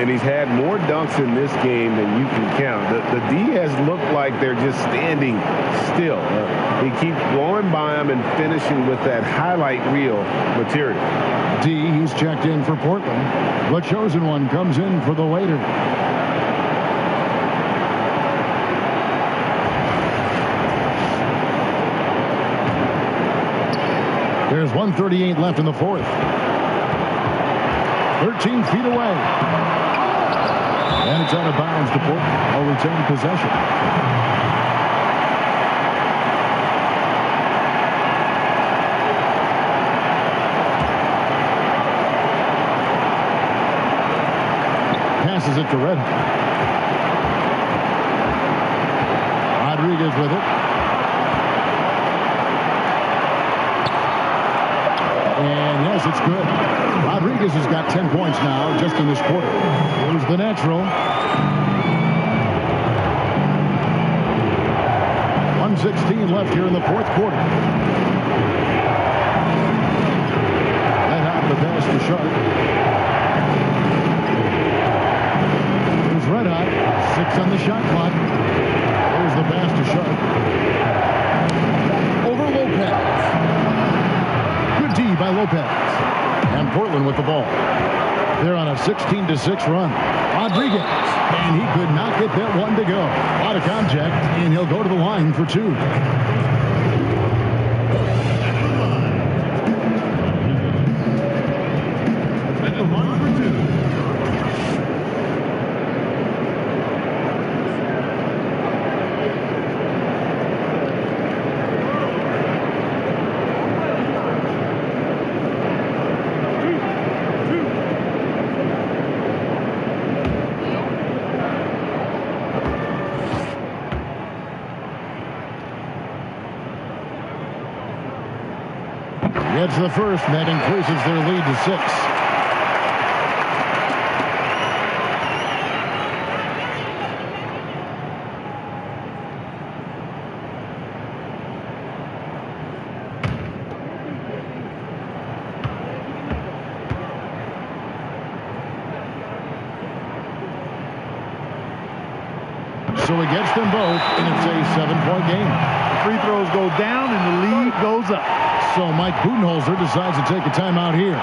And he's had more dunks in this game than you can count. The D has looked like they're just standing still. He keeps blowing by him and finishing with that highlight reel material. D, he's checked in for Portland. The chosen one comes in for the waiter. There's 1:38 left in the fourth. 13 feet away. And it's out of bounds to Portland. I'll retain possession. Passes it to Red. Rodriguez with it. And yes, it's good. Rodriguez has got 10 points now just in this quarter. Here's the natural. 1:16 left here in the fourth quarter. Let out the pass to Sharp. Here's Red Hot. 6 on the shot clock. There's the pass to Sharp. Over Lopez. Good D by Lopez. And Portland with the ball. They're on a 16-6 run. Rodriguez. And he could not get that one to go. A lot of contact, and he'll go to the line for 2. At the line for 2. Gets the first, and that increases their lead to 6. So he gets them both, and it's a 7-point game. Free throws go down, and the lead goes up. So Mike Budenholzer decides to take a timeout here.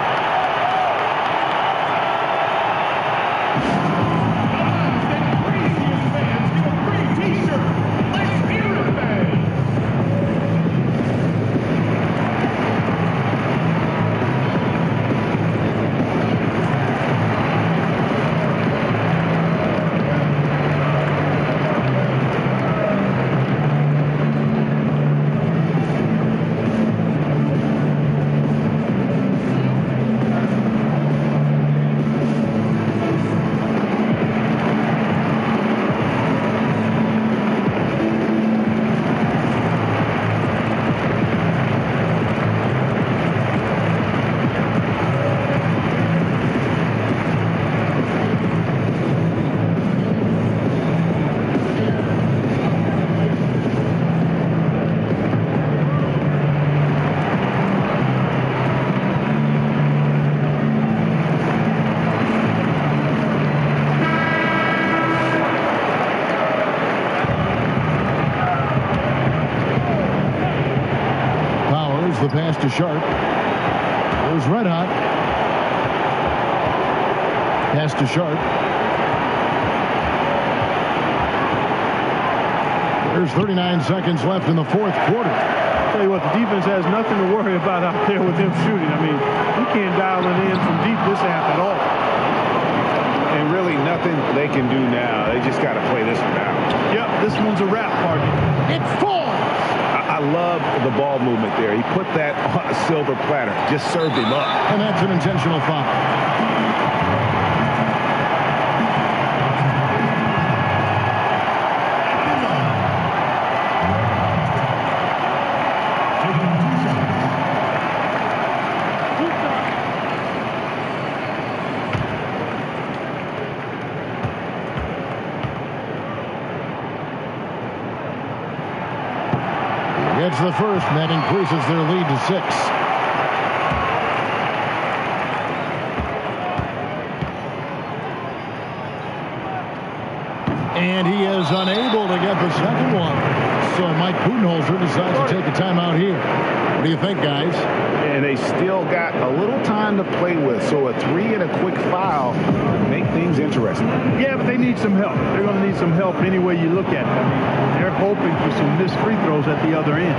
The pass to Sharp. Goes red hot. Pass to Sharp. There's 39 seconds left in the fourth quarter. Tell you what, the defense has nothing to worry about out there with them shooting. I mean, you can't dial it in from deep this half at all. And really nothing they can do now. They just got to play this one out. Yep, this one's a wrap, partner. It falls. I love the ball movement there. He put that on a silver platter. Just served him up. And that's an intentional foul. Gets the first, and that increases their lead to 6. And he is unable to get the second one. So Mike Budenholzer decides to take a timeout here. What do you think, guys? And they still got a little time to play with. So a 3 and a quick foul make things interesting. Yeah, but they need some help. They're going to need some help any way you look at it. I mean, they're hoping for some missed free throws at the other end.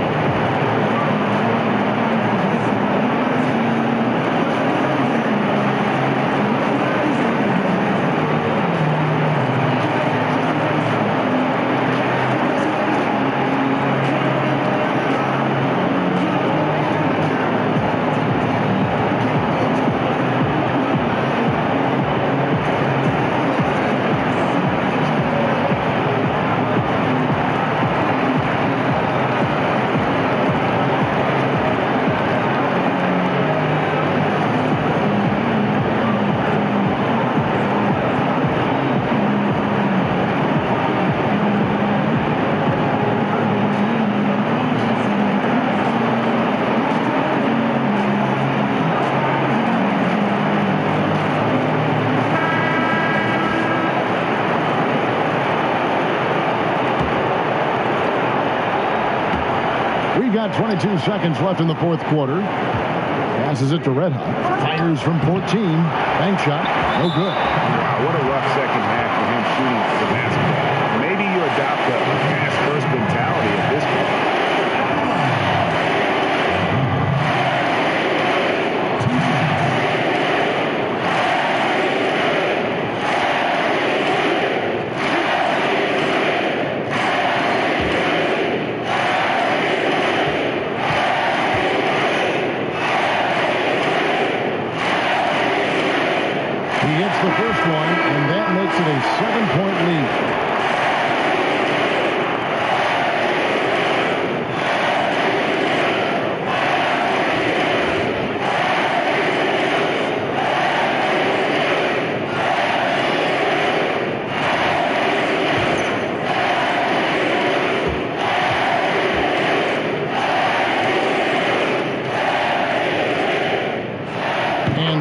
We've got 22 seconds left in the fourth quarter. Passes it to Red Hot. Fires from 14. Bank shot. No good. Wow, what a rough second half for him shooting the basketball. Maybe you adopt a pass-first mentality at this point. The first one, and that makes it a 7-point lead.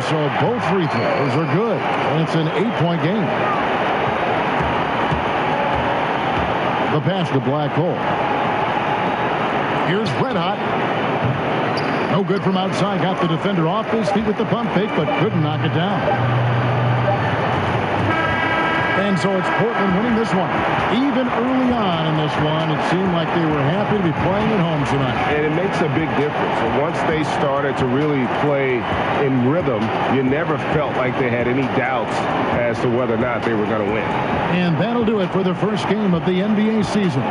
so both free throws are good. And it's an 8-point game. The pass to Black Hole. Here's Red Hot. No good from outside. Got the defender off his feet with the pump fake, but couldn't knock it down. And so it's Portland winning this one. Even early on in this one, it seemed like they were happy to be playing at home tonight. And it makes a big difference. And once they started to really play in rhythm, you never felt like they had any doubts as to whether or not they were going to win. And that'll do it for the first game of the NBA season.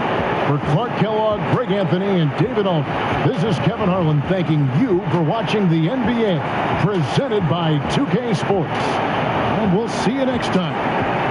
For Clark Kellogg, Greg Anthony, and David Owen, this is Kevin Harlan thanking you for watching the NBA presented by 2K Sports. And we'll see you next time.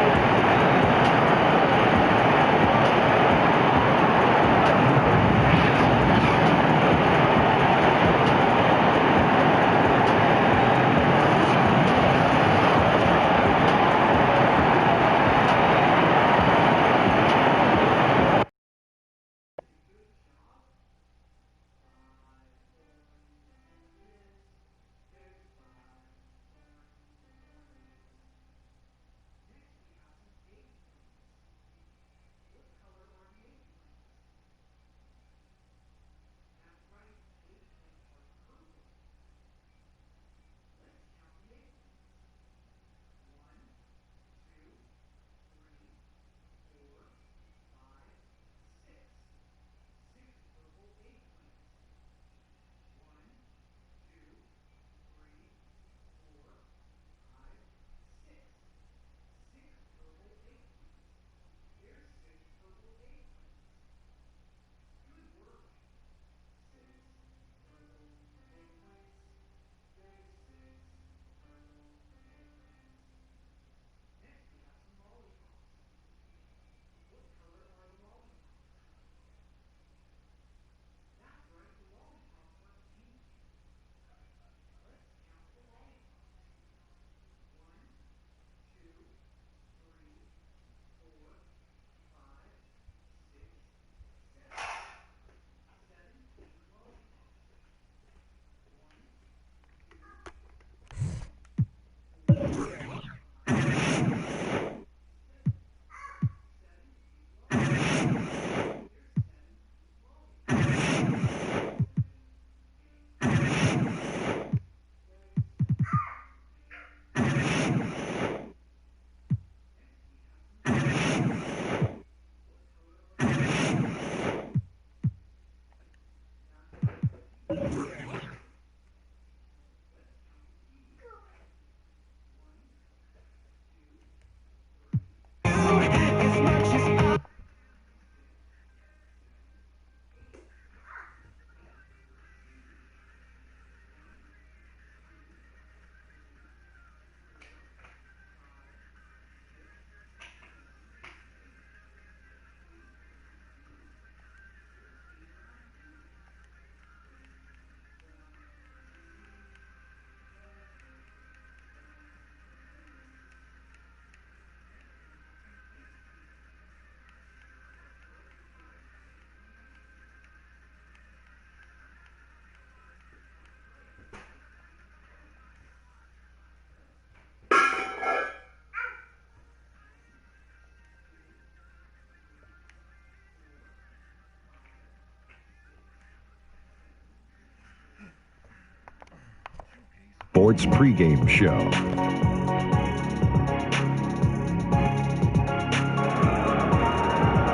Sports pregame show.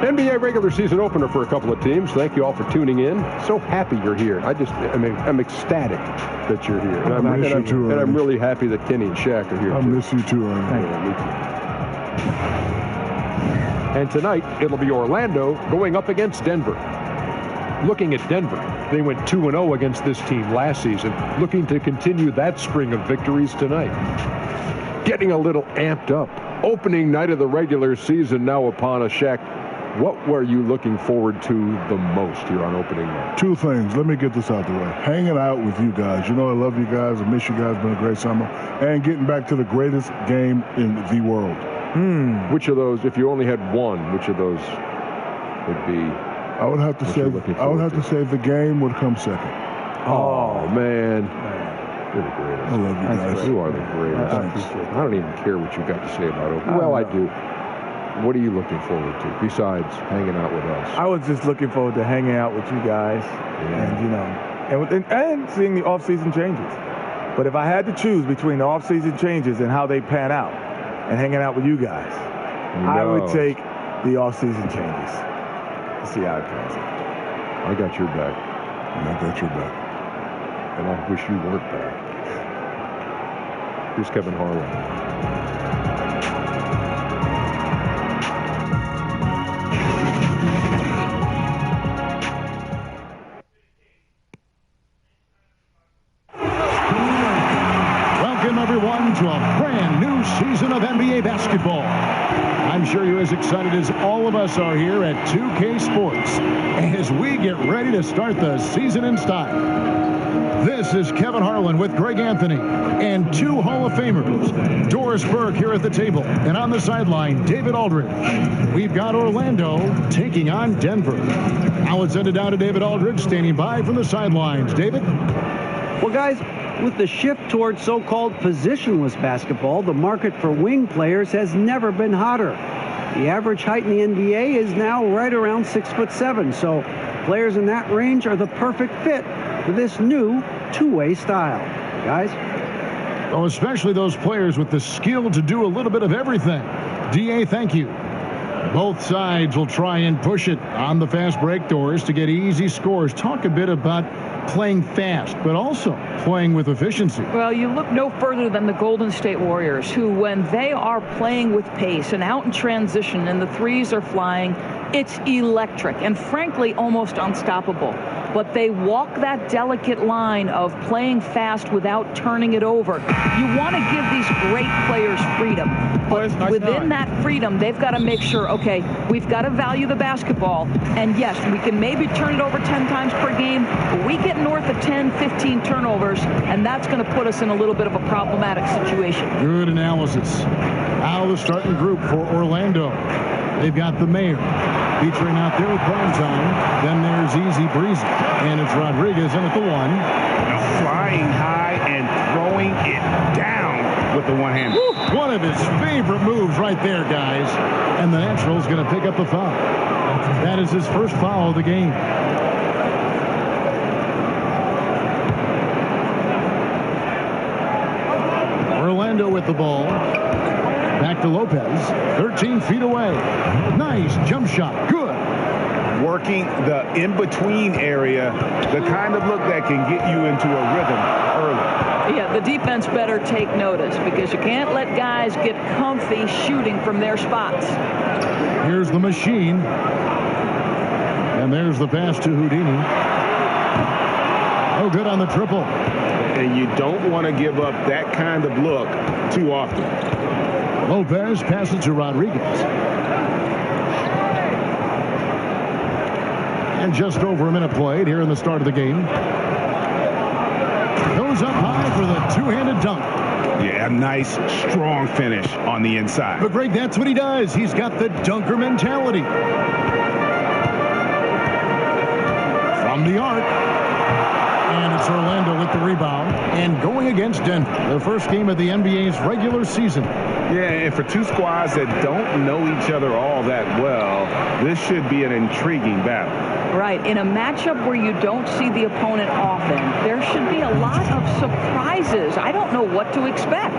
NBA regular season opener for a couple of teams. Thank you all for tuning in. So happy you're here. I'm ecstatic that you're here. And I'm really happy that Kenny and Shaq are here. I miss you too, Ernie. And tonight, it'll be Orlando going up against Denver. Looking at Denver, they went 2-0 against this team last season, looking to continue that string of victories tonight. Getting a little amped up. Opening night of the regular season now upon us, Shaq. What were you looking forward to the most here on opening night? Two things. Let me get this out the way. Hanging out with you guys. You know I love you guys. I miss you guys. It's been a great summer. And getting back to the greatest game in the world. Which of those, if you only had one, which of those would be? I would have to say the game would come second. Oh, man. You're the greatest. I love you guys. You are the greatest. I appreciate it. I don't even care what you got to say about it. Well, I do. What are you looking forward to besides hanging out with us? I was just looking forward to hanging out with you guys, and seeing the off-season changes. But if I had to choose between the off-season changes and how they pan out, and hanging out with you guys, I would take the off-season changes. Let's see how it turns out. I got your back. And I got your back. And I wish you weren't back. Here's Kevin Harlan. Welcome, everyone, to a brand new season of NBA basketball. I'm sure you're as excited as all of us are here at 2K Sports as we get ready to start the season in style. This is Kevin Harlan with Greg Anthony and two Hall of Famers, Doris Burke here at the table, and on the sideline, David Aldridge. We've got Orlando taking on Denver. Now let's send it down to David Aldridge standing by from the sidelines. David? Well, guys, with the shift towards so-called positionless basketball, the market for wing players has never been hotter. The average height in the NBA is now right around 6'7", so players in that range are the perfect fit for this new two-way style. Guys? Oh, especially those players with the skill to do a little bit of everything. DA, thank you. Both sides will try and push it on the fast break doors to get easy scores. Talk a bit about playing fast, but also playing with efficiency. Well, you look no further than the Golden State Warriors, who, when they are playing with pace and out in transition and the threes are flying, it's electric and, frankly, almost unstoppable. But they walk that delicate line of playing fast without turning it over. You want to give these great players freedom. But within that freedom, they've got to make sure, okay, we've got to value the basketball. And yes, we can maybe turn it over 10 times per game, but we get north of 10, 15 turnovers, and that's going to put us in a little bit of a problematic situation. Good analysis. Now the starting group for Orlando. They've got the mayor featuring out there with prime time. Then there's Easy Breezy, and it's Rodriguez in at the one. Flying high and throwing it down with the one hand. One of his favorite moves right there, guys. And the Natural's going to pick up the foul. That is his first foul of the game. Orlando with the ball. Back to Lopez, 13 feet away. Nice jump shot. Good. Working the in-between area, the kind of look that can get you into a rhythm early. Yeah, the defense better take notice because you can't let guys get comfy shooting from their spots. Here's the machine. And there's the pass to Houdini. Oh, good on the triple. And you don't want to give up that kind of look too often. Lopez passes to Rodriguez. And just over a minute played here in the start of the game. Goes up high for the two-handed dunk. Yeah, nice, strong finish on the inside. But, Greg, that's what he does. He's got the dunker mentality. From the arc. And it's Orlando with the rebound. And going against Denver, the first game of the NBA's regular season. Yeah, and for two squads that don't know each other all that well, this should be an intriguing battle. Right. In a matchup where you don't see the opponent often, there should be a lot of surprises. I don't know what to expect.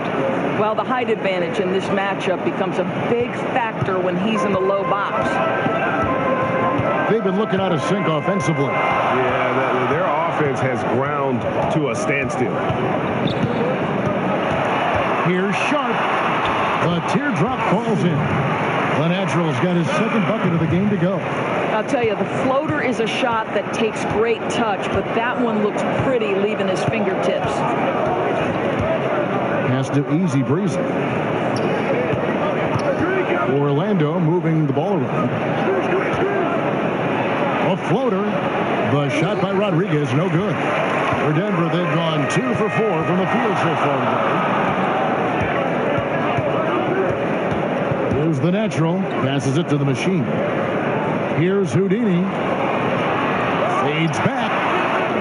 Well, the height advantage in this matchup becomes a big factor when he's in the low box. They've been looking out of sync offensively. Yeah, their offense has ground to a standstill. Here's Sharp. The teardrop falls in. The Natural's got his second bucket of the game to go. I'll tell you, the floater is a shot that takes great touch, but that one looks pretty leaving his fingertips. Pass to Easy Breezy. Orlando moving the ball around. A floater. The shot by Rodriguez, no good. For Denver, they've gone 2 for 4 from the field so far today. Here's the Natural. Passes it to the machine. Here's Houdini. Fades back.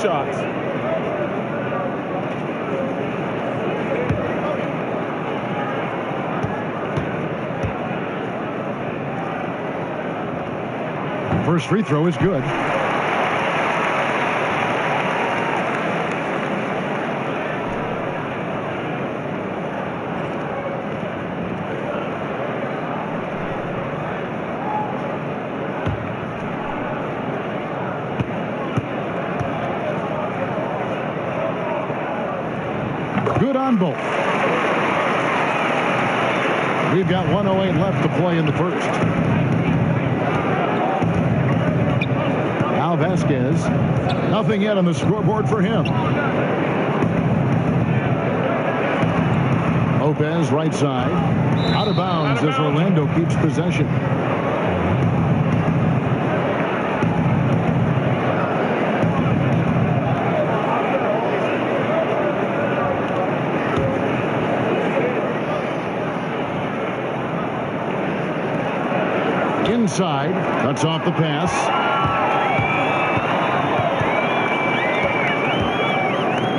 shots. First free throw is good. Good on both. We've got 1:08 left to play in the first. Now Vasquez. Nothing yet on the scoreboard for him. Lopez right side. Out of bounds as Orlando keeps possession. Inside, cuts off the pass.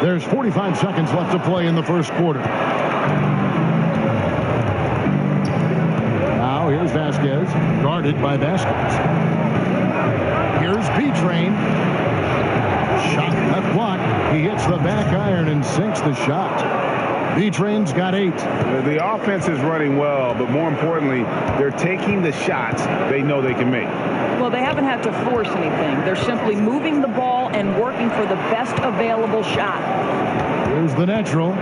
There's 45 seconds left to play in the first quarter. Now here's Vasquez, guarded by Vasquez. Here's B-Train. Shot left block. He hits the back iron and sinks the shot. B-Train's got 8. The offense is running well, but more importantly, they're taking the shots they know they can make. Well, they haven't had to force anything. They're simply moving the ball and working for the best available shot. Here's the natural.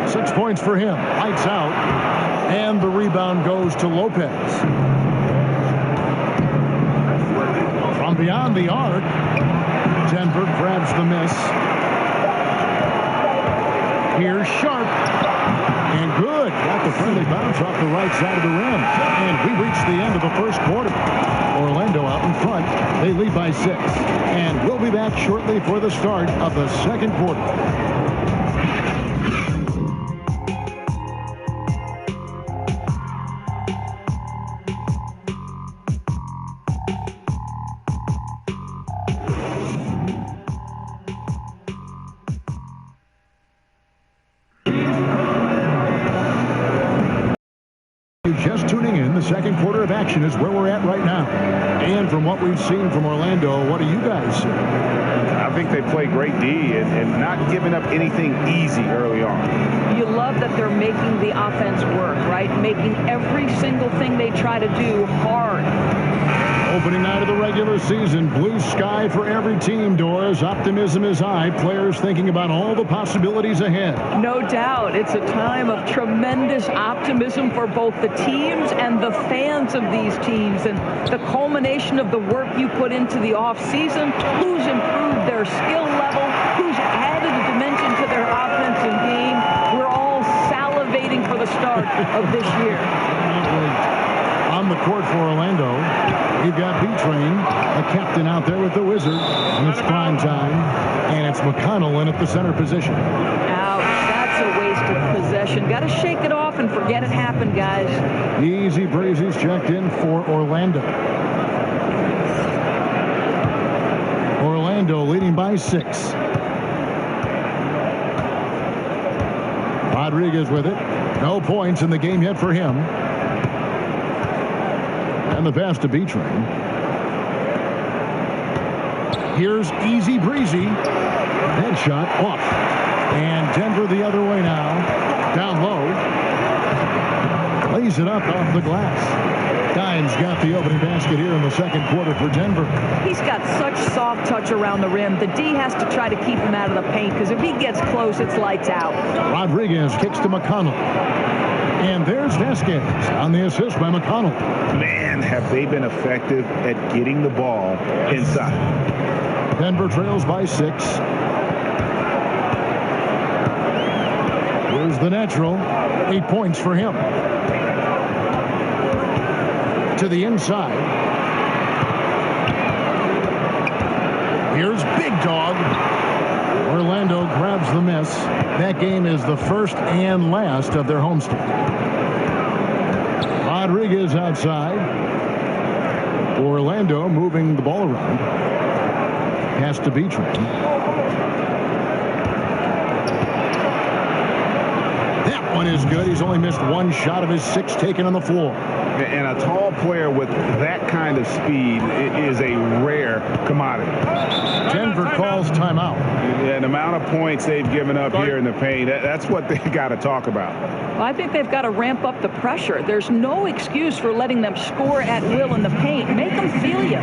6 points for him. Lights out. And the rebound goes to Lopez. From beyond the arc, Denver grabs the miss. Here's Sharp. And good. Got the friendly bounce off the right side of the rim. And we reach the end of the first quarter. Orlando out in front. They lead by 6. And we'll be back shortly for the start of the second quarter. Just tuning in, the second quarter of action is where we're at right now. And from what we've seen from Orlando, what do you guys see? I think they play great D and not giving up anything easy early on. You love that they're making the offense work, right? Making every single thing they try to do hard. Opening night of the regular season, blue sky for every team, Doris. Optimism is high. Players thinking about all the possibilities ahead. No doubt. It's a time of tremendous optimism for both the teams and the fans of these teams. And the culmination of the work you put into the offseason, who's improved their skill level, who's added a dimension to their offensive game. We're all salivating for the start of this year. On the court for Orlando, you've got B-Train, a captain out there with the Wizards, and it's prime time, and it's McConnell in at the center position. Ouch, that's a waste of possession. Got to shake it off and forget it happened, guys. Easy breezes checked in for Orlando. Orlando leading by 6. Rodriguez with it. No points in the game yet for him. And the pass to B-Train. Here's easy breezy. Headshot off. And Denver the other way now. Down low. Lays it up off the glass. Dimes got the opening basket here in the second quarter for Denver. He's got such soft touch around the rim. The D has to try to keep him out of the paint because if he gets close, it's lights out. Rodriguez kicks to McConnell. And there's Vasquez on the assist by McConnell. Man, have they been effective at getting the ball inside. Denver trails by 6. Here's the natural. 8 points for him. To the inside. Here's Big Dog. Orlando grabs the miss. That game is the first and last of their homestand. Rodriguez outside. Orlando moving the ball around. Pass to Beecham. That one is good. He's only missed one shot of his 6 taken on the floor. And a tall player with that kind of speed is a rare commodity. Denver calls timeout. Yeah, the amount of points they've given up here in the paint, that's what they got to talk about. Well, I think they've got to ramp up the pressure. There's no excuse for letting them score at will in the paint. Make them feel you.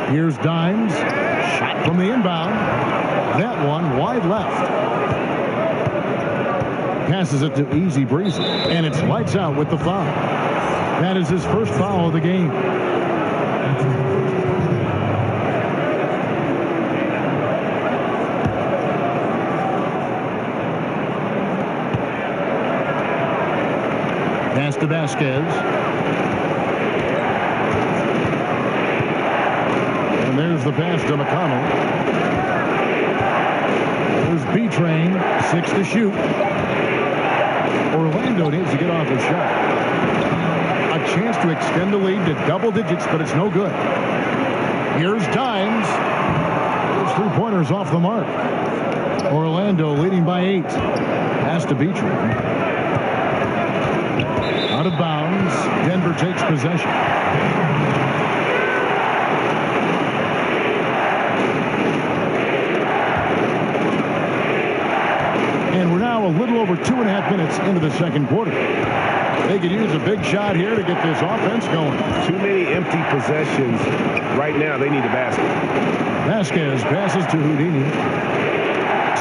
Here's Dimes. Shot from the inbound. That one wide left. Passes it to Easy Breezy. And it's lights out with the foul. That is his first foul of the game. Pass to Vasquez. And there's the pass to McConnell. There's B-Train, 6 to shoot. Orlando needs to get off a shot. A chance to extend the lead to double digits, but it's no good. Here's Dimes. Those 3-pointers off the mark. Orlando leading by 8. Pass to B-Train. Out of bounds. Denver takes possession. And we're now a little over 2.5 minutes into the second quarter. They could use a big shot here to get this offense going. Too many empty possessions. Right now, they need a basket. Vasquez passes to Houdini.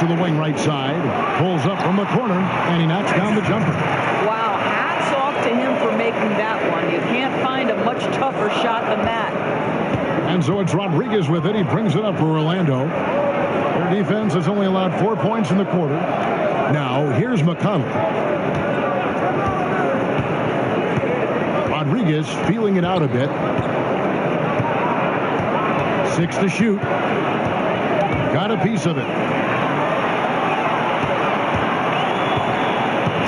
To the wing right side. Pulls up from the corner, and he knocks down the jumper. Wow, hats off to him for making that one. You can't find a much tougher shot than that. And so it's Rodriguez with it. He brings it up for Orlando. Their defense has only allowed 4 points in the quarter. Now, here's McConnell. Rodriguez feeling it out a bit. 6 to shoot. Got a piece of it.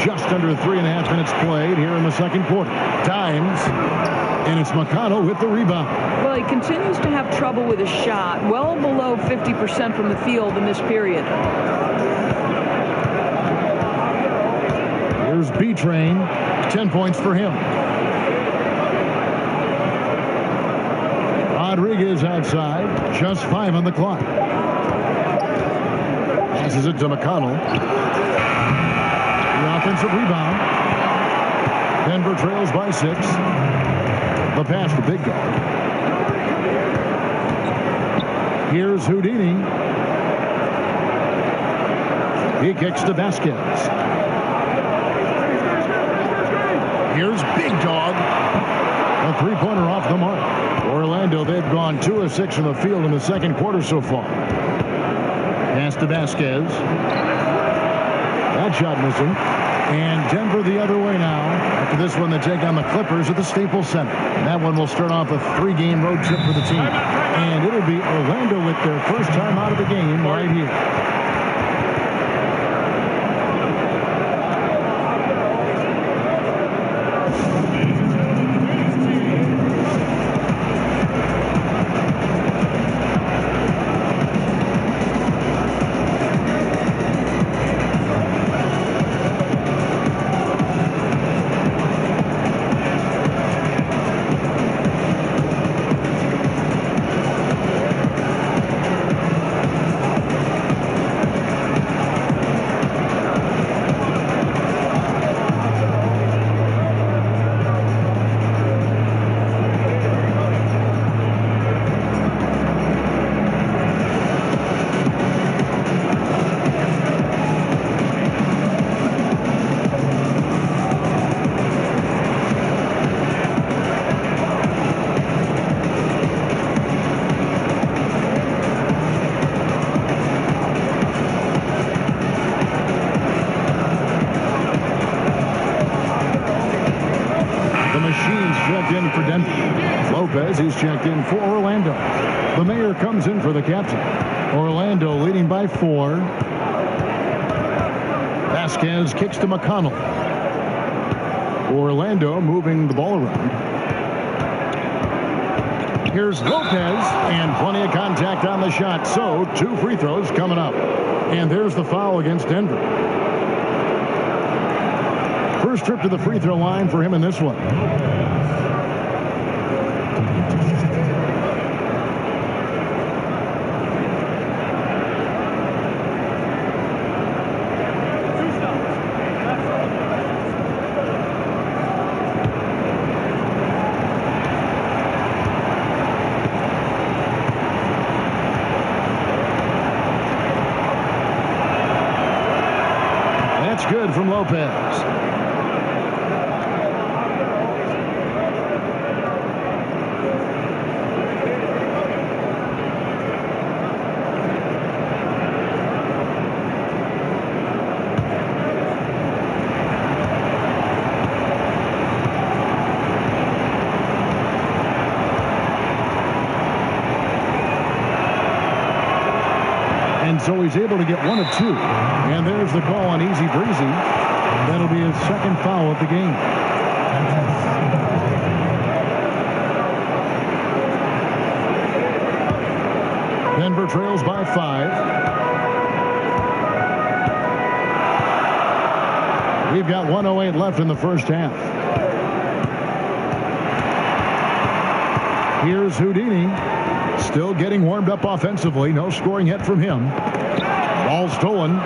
Just under 3.5 minutes played here in the second quarter. Dimes. And it's McConnell with the rebound. Well, he continues to have trouble with his shot. Well below 50% from the field in this period. Here's B-Train. 10 points for him. Rodriguez outside. Just 5 on the clock. Passes it to McConnell. The offensive rebound. Denver trails by 6. The pass to Big Guy. Here's Houdini. He kicks to Vasquez. Here's Big Dog. A 3-pointer off the mark. Orlando, they've gone 2 of 6 from the field in the second quarter so far. Pass to Vasquez. That shot missing. And Denver the other way now. After this one, they take on the Clippers at the Staples Center. That one will start off a 3-game road trip for the team. And it'll be Orlando with their first time out of the game right here. Breezy's checked in for Orlando. The mayor comes in for the captain. Orlando leading by 4. Vasquez kicks to McConnell. Orlando moving the ball around. Here's Lopez, and plenty of contact on the shot. So 2 free throws coming up. And there's the foul against Denver. First trip to the free throw line for him in this one. That's good from Lopez. And so he's able to get 1 of 2. And there's the call on Easy Breezy. That'll be his second foul of the game. Denver trails by 5. We've got 1:08 left in the first half. Here's Houdini. Still getting warmed up offensively. No scoring yet from him. Ball stolen.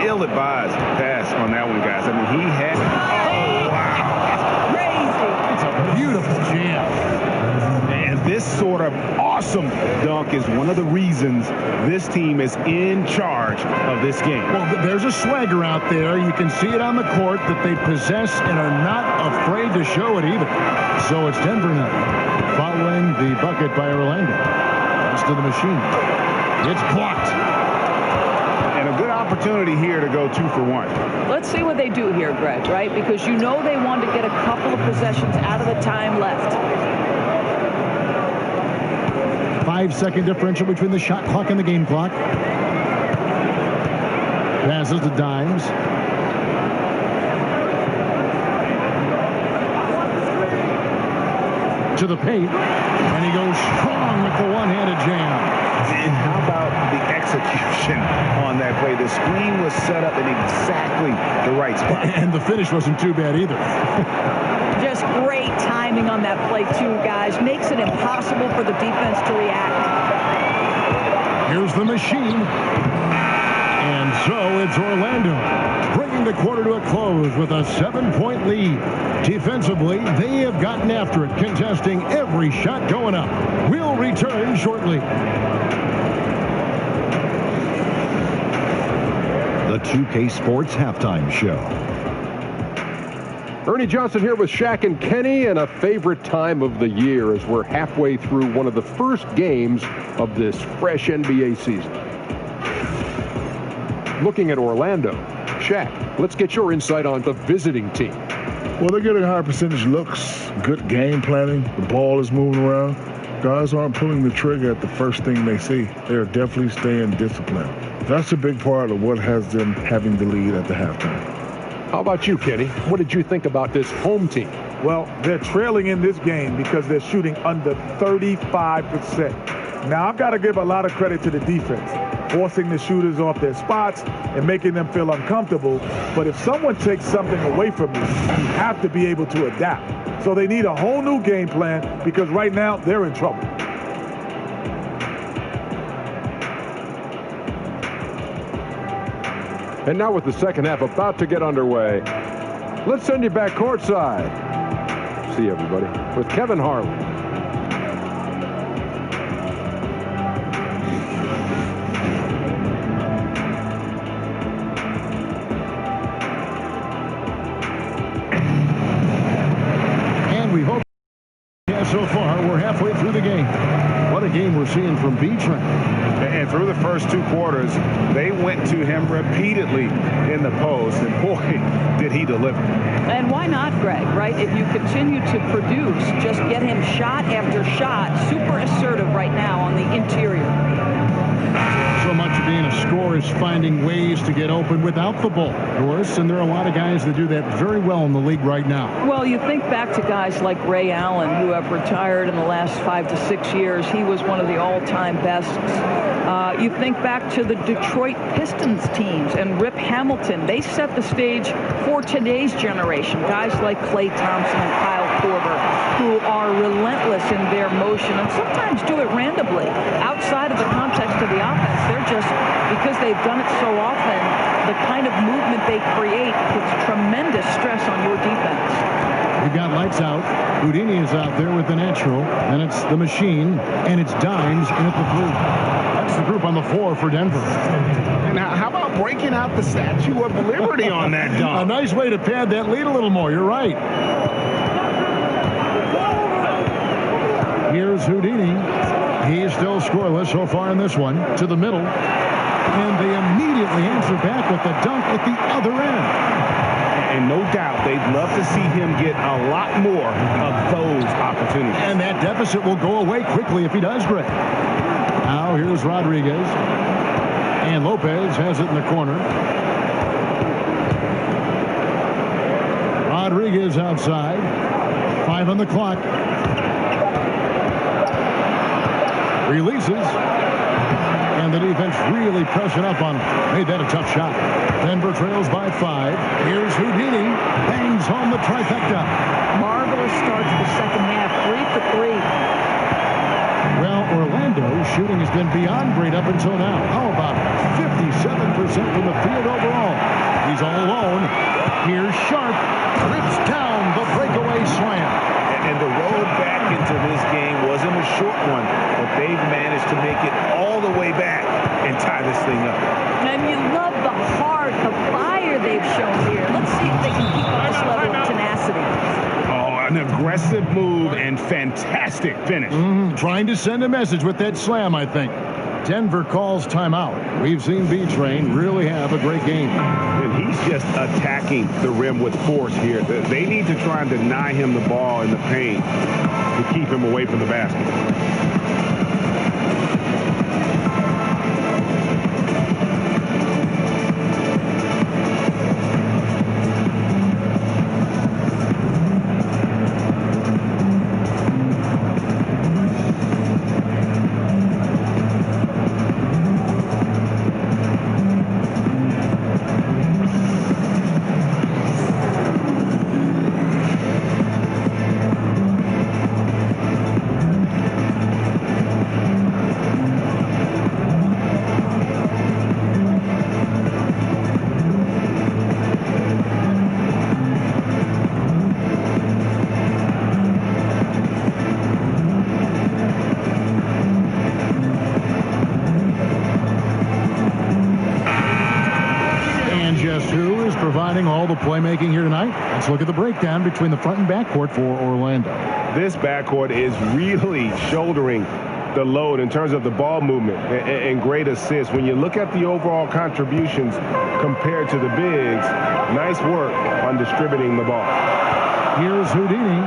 Ill-advised pass on that one, guys. I mean, he had... Oh, wow. It's a beautiful jam. And this sort of awesome dunk is one of the reasons this team is in charge of this game. Well, there's a swagger out there. You can see it on the court that they possess and are not afraid to show it either. So it's Denver now, following the bucket by Orlando. Pass to the machine. It's blocked. And a good opportunity here to go 2 for 1. Let's see what they do here, Greg, right? Because you know they want to get a couple of possessions out of the time left. 5-second differential between the shot clock and the game clock. Passes to Dimes. To the paint, and he goes strong with the one-handed jam. And how about the execution on that play? The screen was set up in exactly the right spot. And the finish wasn't too bad either. Just great timing on that play, too, guys. Makes it impossible for the defense to react. Here's the machine. And so it's Orlando, bringing the quarter to a close with a 7-point lead. Defensively, they have gotten after it, contesting every shot going up. We'll return shortly. The 2K Sports Halftime Show. Ernie Johnson here with Shaq and Kenny, and a favorite time of the year as we're halfway through one of the first games of this fresh NBA season. Looking at Orlando, Shaq, let's get your insight on the visiting team. Well, they're getting high percentage looks, good game planning. The ball is moving around. Guys aren't pulling the trigger at the first thing they see. They are definitely staying disciplined. That's a big part of what has them having the lead at the halftime. How about you, Kenny? What did you think about this home team? Well, they're trailing in this game because they're shooting under 35%. Now, I've got to give a lot of credit to the defense, forcing the shooters off their spots and making them feel uncomfortable. But if someone takes something away from you, you have to be able to adapt. So they need a whole new game plan because right now they're in trouble. And now with the second half about to get underway, let's send you back courtside. See you, everybody, with Kevin Harlan. And we hope so far we're halfway through the game. What a game we're seeing from B-Train. And through the first 2 quarters, they went to him repeatedly in the post, and boy, did he deliver. And why not, Greg, right? If you continue to produce, just get him shot after shot. Super assertive right now on the interior. So much of being a scorer is finding ways to get open without the ball, of course, and there are a lot of guys that do that very well in the league right now. Well, you think back to guys like Ray Allen, who have retired in the last 5 to 6 years. He was one of the all-time bests. You think back to the Detroit Pistons teams and Rip Hamilton. They set the stage for today's generation. Guys like Klay Thompson and Kyle Korver, who are relentless in their motion and sometimes do it randomly outside of the context of the offense. They're just, because they've done it so often, the kind of movement they create puts tremendous stress on your defense. We've got lights out. Houdini is out there with the natural, and it's the machine, and it's Dimes in at the 3. That's the group on the floor for Denver. Now, how about breaking out the Statue of Liberty on that dunk? A nice way to pad that lead a little more. You're right. Here's Houdini. He's still scoreless so far in this one. To the middle. And they immediately answer back with the dunk at the other end. And no doubt they'd love to see him get a lot more of those opportunities. And that deficit will go away quickly if he does, Greg. Now here's Rodriguez. And Lopez has it in the corner. Rodriguez outside. 5 on the clock. Releases. And the defense really pressing up on him. Made that a tough shot. Denver trails by 5. Here's Houdini. Bangs home the trifecta. Marvelous start to the second half. 3 for 3. Well, Orlando's shooting has been beyond great up until now. How about 57% from the field overall? He's all alone. Here's Sharp. Rips down the breakaway slam. And the road back into this game wasn't a short one, but they've managed to make it all the way back and tie this thing up. And you love the heart, the fire they've shown here. Let's see if they can keep up this level of tenacity. Oh, an aggressive move and fantastic finish. Trying to send a message with that slam, I think. Denver calls timeout. We've seen B-Train really have a great game. And he's just attacking the rim with force here. They need to try and deny him the ball in the paint to keep him away from the basket. All the playmaking here tonight. Let's look at the breakdown between the front and backcourt for Orlando. This backcourt is really shouldering the load in terms of the ball movement and great assists. When you look at the overall contributions compared to the bigs, nice work on distributing the ball. Here's Houdini.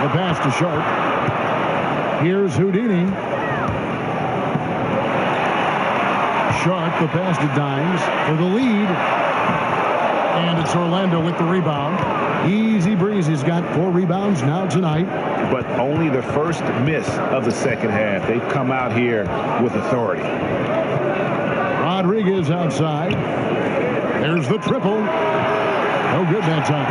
The pass to Sharp. Here's Houdini. Sharp, the pass to Dimes for the lead. And it's Orlando with the rebound. Easy breezy. He's got 4 rebounds now tonight. But only the first miss of the second half. They've come out here with authority. Rodriguez outside. There's the triple. No good that time.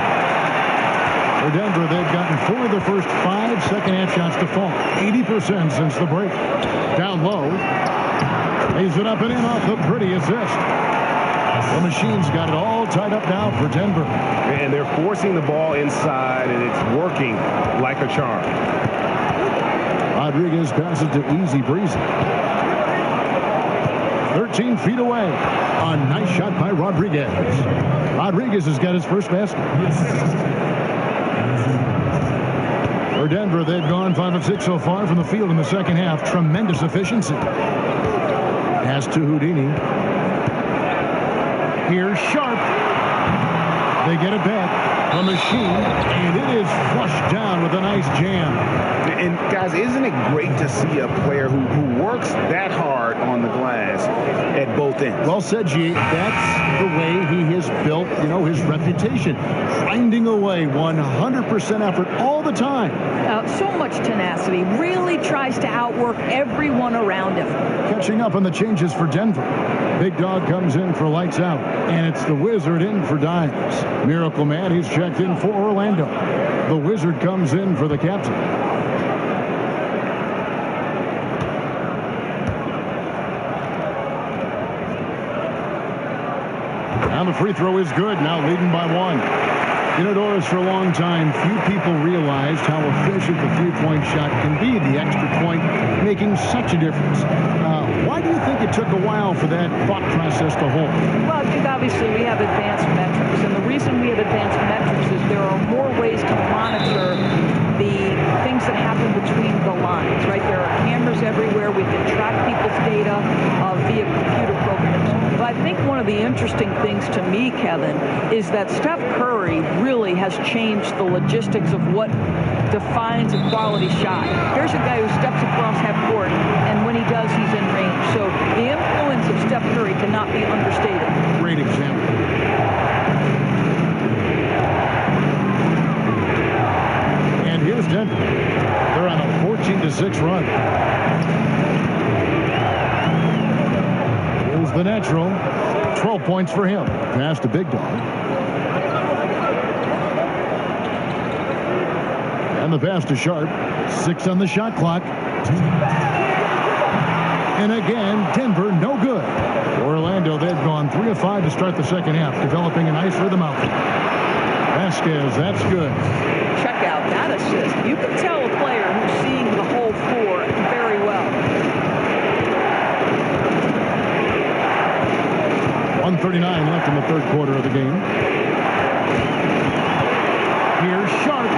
For Denver, they've gotten 4 of the first 5 second-half shots to fall. 80% since the break. Down low. Lays it up and in off the pretty assist. The machine's got it all tied up now for Denver. And they're forcing the ball inside, and it's working like a charm. Rodriguez passes to Easy Breezy. 13 feet away. A nice shot by Rodriguez. Rodriguez has got his first basket. For Denver. They've gone 5 of 6 so far from the field in the second half. Tremendous efficiency. Pass to Houdini. Here's Sharp. They get it back. A machine, and it is flushed down with a nice jam. And guys, isn't it great to see a player who works that hard on the glass at both ends? Well said, G. That's the way he has built, his reputation. Grinding away, 100% effort all the time. So much tenacity. Really tries to outwork everyone around him. Catching up on the changes for Denver. Big Dog comes in for lights out, and it's the Wizard in for dimes. Miracle Man, he's checked in for Orlando. The Wizard comes in for the captain. Now the free throw is good, now leading by 1. Indoors for a long time, few people realized how efficient the three-point shot can be. The extra point making such a difference. Why do you think it took a while for that thought process to hold? Well, I think obviously we have advanced metrics, and the reason we have advanced metrics is there are more ways to monitor the things that happen between the lines, right? There are cameras everywhere. We can track people's data via computer programs. But I think one of the interesting things to me, Kevin, is that Steph Curry really has changed the logistics of what defines a quality shot. Here's a guy who steps across half court, and when he does, he's in range. So the influence of Steph Curry cannot be understated. Great example. And here's Denver. They're on a 14-6 run. Here's the natural. 12 points for him. Pass to Big Dog. And the pass to Sharp. 6 on the shot clock. And again, Denver no good. Orlando, they've gone 3 of 5 to start the second half, developing a nice rhythm out. Vasquez, that's good. Check out that assist. You can tell a player who's seeing the whole floor very well. 1:39 left in the third quarter of the game. Here's Sharp.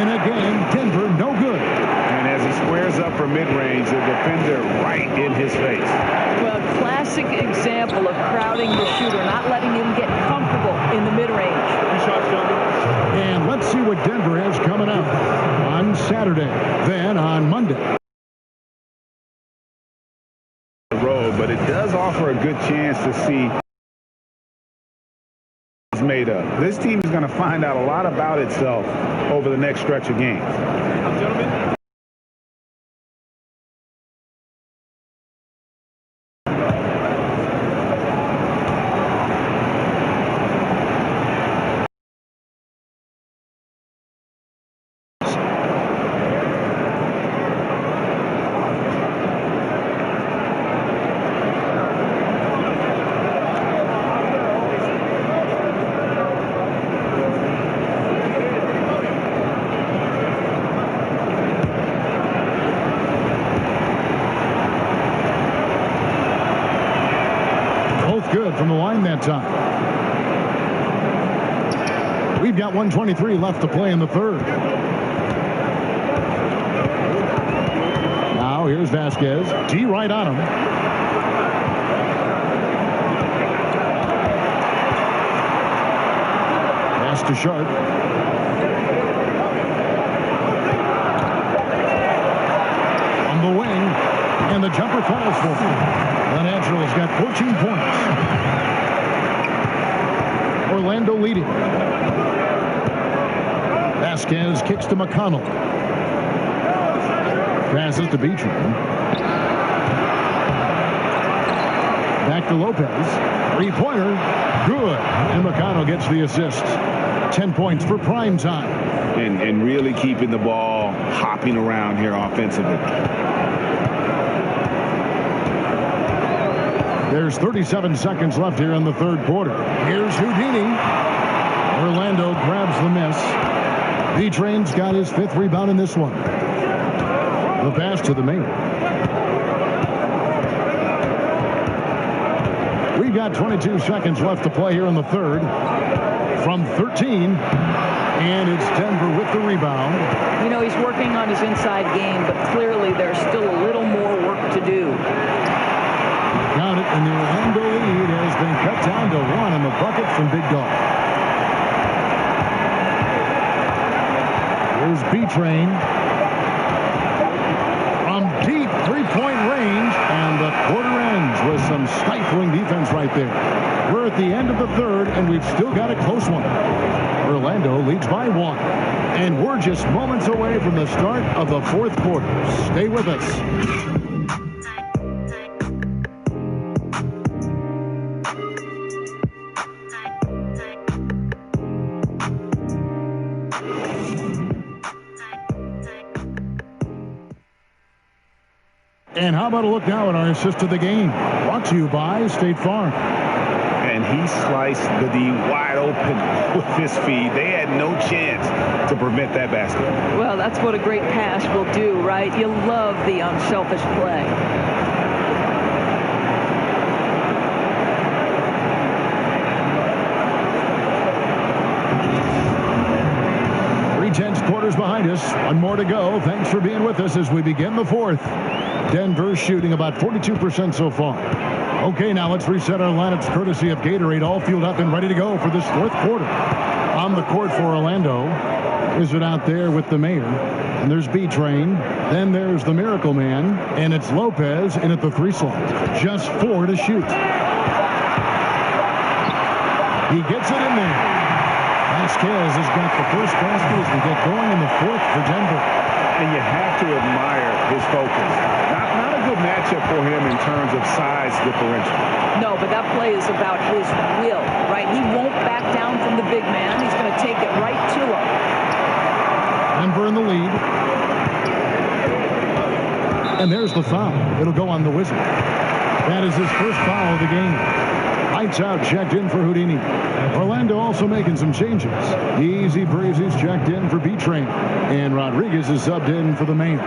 And again, Denver no good. And as he squares up for mid-range, the defender right in his face. Well, classic example of crowding the shooter, not letting him get comfortable in the mid-range. And let's see what Denver has coming up on Saturday, then on Monday. Road, but it does offer a good chance to see it's made up. This team is going to find out a lot about itself over the next stretch of games. Gentlemen. Good from the line that time. We've got 1:23 left to play in the third. Now here's Vasquez. D right on him. Pass to Sharp. On the wing. And the jumper falls for him. The Natural's got 14 points. Orlando leading. Vasquez kicks to McConnell. Passes to Beachman. Back to Lopez. Three-pointer. Good. And McConnell gets the assist. 10 points for prime time. And really keeping the ball hopping around here offensively. There's 37 seconds left here in the third quarter. Here's Houdini. Orlando grabs the miss. B-Train's got his 5th rebound in this one. The pass to the main. We've got 22 seconds left to play here in the third. From 13, And it's Denver with the rebound. You know, he's working on his inside game, but clearly there's still a little more work to do. Count it, and the Orlando lead has been cut down to 1 on the bucket from Big Dog. Here's B-Train. From deep three-point range, and the quarter ends with some stifling defense right there. We're at the end of the third, and we've still got a close one. Orlando leads by 1. And we're just moments away from the start of the fourth quarter. Stay with us. And how about a look now at our assist of the game? Brought to you by State Farm. And he sliced the D wide open with his feed. They had no chance to prevent that basket. Well, that's what a great pass will do, right? You love the unselfish play. Tense quarters behind us. One more to go. Thanks for being with us as we begin the fourth. Denver shooting about 42% so far. Okay, now let's reset our lineups courtesy of Gatorade. All fueled up and ready to go for this fourth quarter. On the court for Orlando. Is it out there with the mayor? And there's B-Train. Then there's the Miracle Man. And it's Lopez in at the 3 slot. Just 4 to shoot. He gets it in there. Vasquez has got the first basket as we get going in the fourth for Denver. And you have to admire his focus. Not a good matchup for him in terms of size differential. No, but that play is about his will, right? He won't back down from the big man. He's going to take it right to him. Denver in the lead. And there's the foul. It'll go on the Wizard. That is his first foul of the game. Lights out, checked in for Houdini. Orlando also making some changes. Easy Breezy's checked in for B-Train. And Rodriguez is subbed in for the main.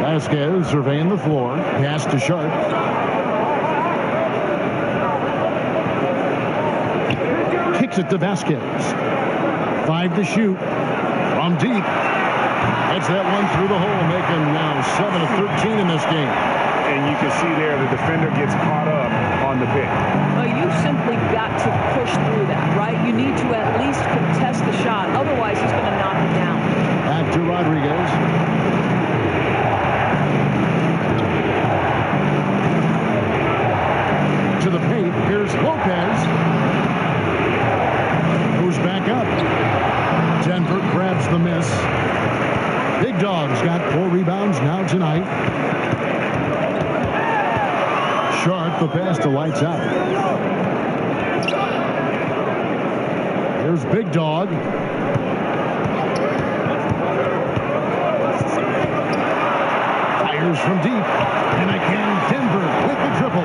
Vasquez surveying the floor. Pass to Sharp. Kicks it to Vasquez. 5 to shoot. From deep. Gets that one through the hole, making now 7 of 13 in this game. And you can see there the defender gets caught up on the pick. Well, you simply got to push through that, right? You need to at least contest the shot. Otherwise, he's going to knock it down. Back to Rodriguez. To the paint. Here's Lopez. Goes back up. Denver grabs the miss. Big Dog's got 4 rebounds now tonight. Sharp, the pass to Lights out. Here's Big Dog. Fires from deep. And again, Denver with the triple.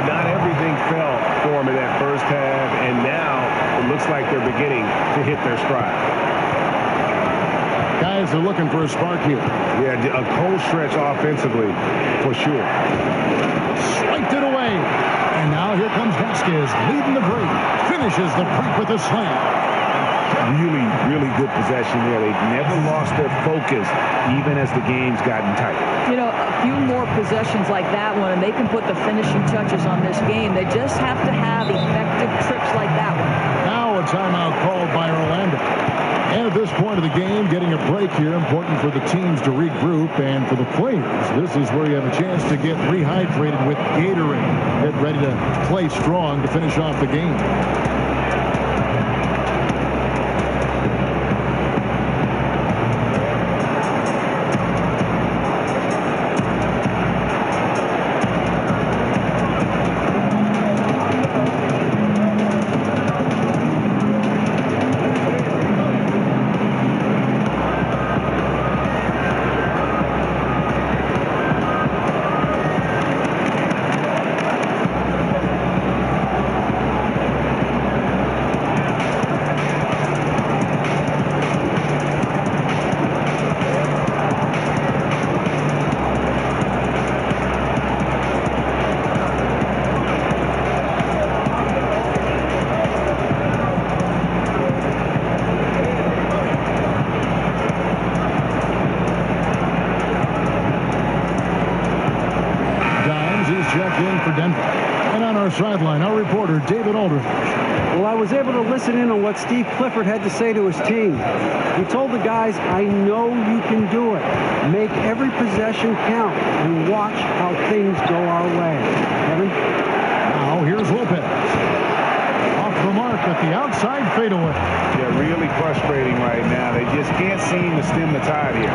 Not everything fell for him in that first half, and now it looks like they're beginning to hit their stride. Guys are looking for a spark here. Yeah, a cold stretch offensively, for sure. Swiped it away. And now here comes Vasquez leading the break. Finishes the break with a slam. Really, really good possession there. They never lost their focus, even as the game's gotten tight. You know, a few more possessions like that one, and they can put the finishing touches on this game. They just have to have effective trips like that one. Now a timeout called by Orlando. And at this point of the game, getting a break here, important for the teams to regroup, and for the players, this is where you have a chance to get rehydrated with Gatorade. Get ready to play strong to finish off the game. far sideline, our reporter, David Aldridge. Well, I was able to listen in on what Steve Clifford had to say to his team. He told the guys, I know you can do it. Make every possession count and watch how things go our way. Kevin? Now here's Lopez. Off the mark at the outside fadeaway. They're really frustrating right now. They just can't seem to stem the tide here.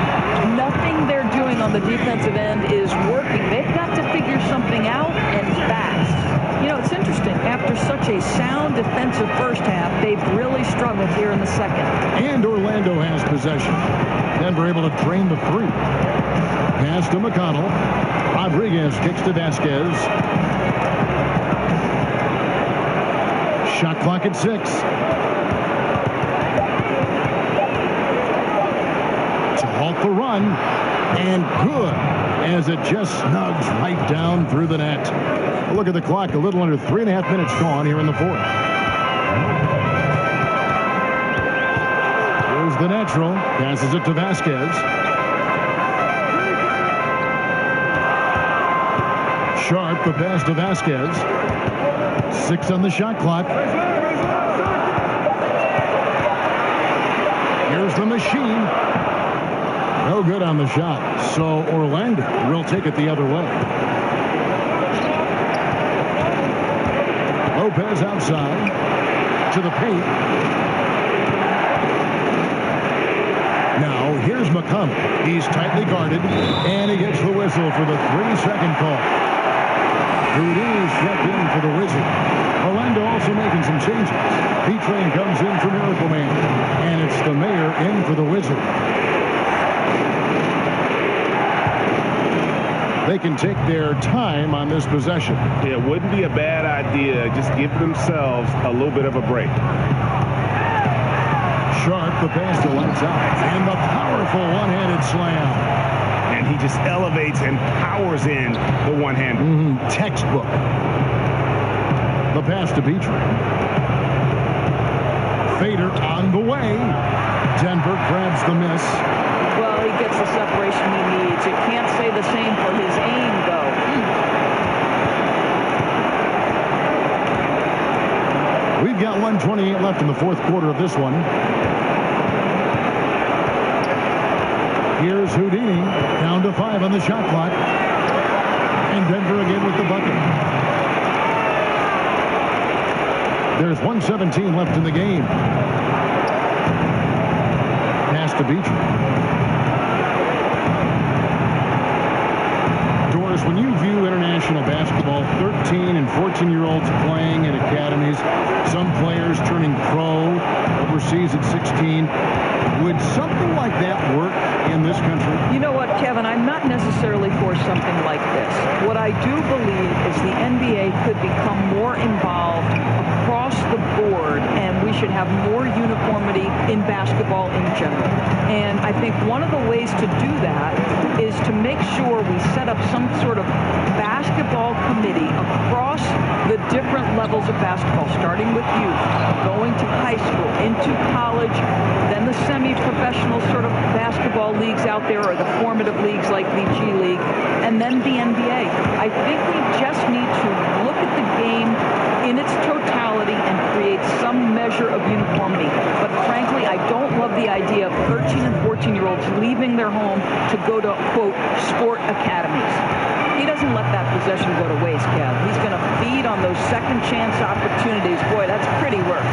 Nothing they're doing on the defensive end is working. They've got to figure something out, and fast. You know, it's interesting. After such a sound defensive first half, they've really struggled here in the second. And Orlando has possession. Denver able to drain the three. Pass to McConnell. Rodriguez kicks to Vasquez. Shot clock at 6. To halt the run. And good, as it just snugs right down through the net. Look at the clock, a little under 3.5 minutes gone here in the fourth. Here's the natural, passes it to Vasquez. Sharp, the pass to Vasquez. 6 on the shot clock. Here's the machine. No good on the shot. So Orlando will take it the other way. Lopez outside to the paint. Now here's McConnell. He's tightly guarded, and he gets the whistle for the 3-second call. Houdini stepped in for the Wizard. Orlando also making some changes. P-Train comes in for Miracle Man, and it's the Mayor in for the Wizard. They can take their time on this possession. It wouldn't be a bad idea. Just give themselves a little bit of a break. Sharp, the pass to lights out. And the powerful one-handed slam. And he just elevates and powers in the one-hander. Textbook. The pass to Petrie. Fader on the way. Denver grabs the miss. Well, he gets the separation he needs. You can't say the same for his aim, though. We've got 1:28 left in the fourth quarter of this one. Here's Houdini, down to 5 on the shot clock. And Denver again with the bucket. There's 1:17 left in the game. Pass to Beecher. Doris, when you view international basketball, 13 and 14-year-olds playing in academies, some players turning pro overseas at 16, would something like that work in this country? You know what, Kevin? I'm not necessarily for something like this. What I do believe is the NBA could become more involved across the board, and we should have more uniformity in basketball in general. And I think one of the ways to do that is to make sure we set up some sort of basketball committee across the different levels of basketball, starting with youth, going to high school, into college, then the semi-professional sort of basketball leagues out there, or the formative leagues like the G League, and then the NBA. I think we just need to look at the game in its totality and create some measure of uniformity. But frankly, I don't love the idea of 13 and 14-year-olds leaving their home to go to, quote, sport academies. He doesn't let that possession go to waste, Kev. He's going to feed on those second chance opportunities. Boy, that's pretty work.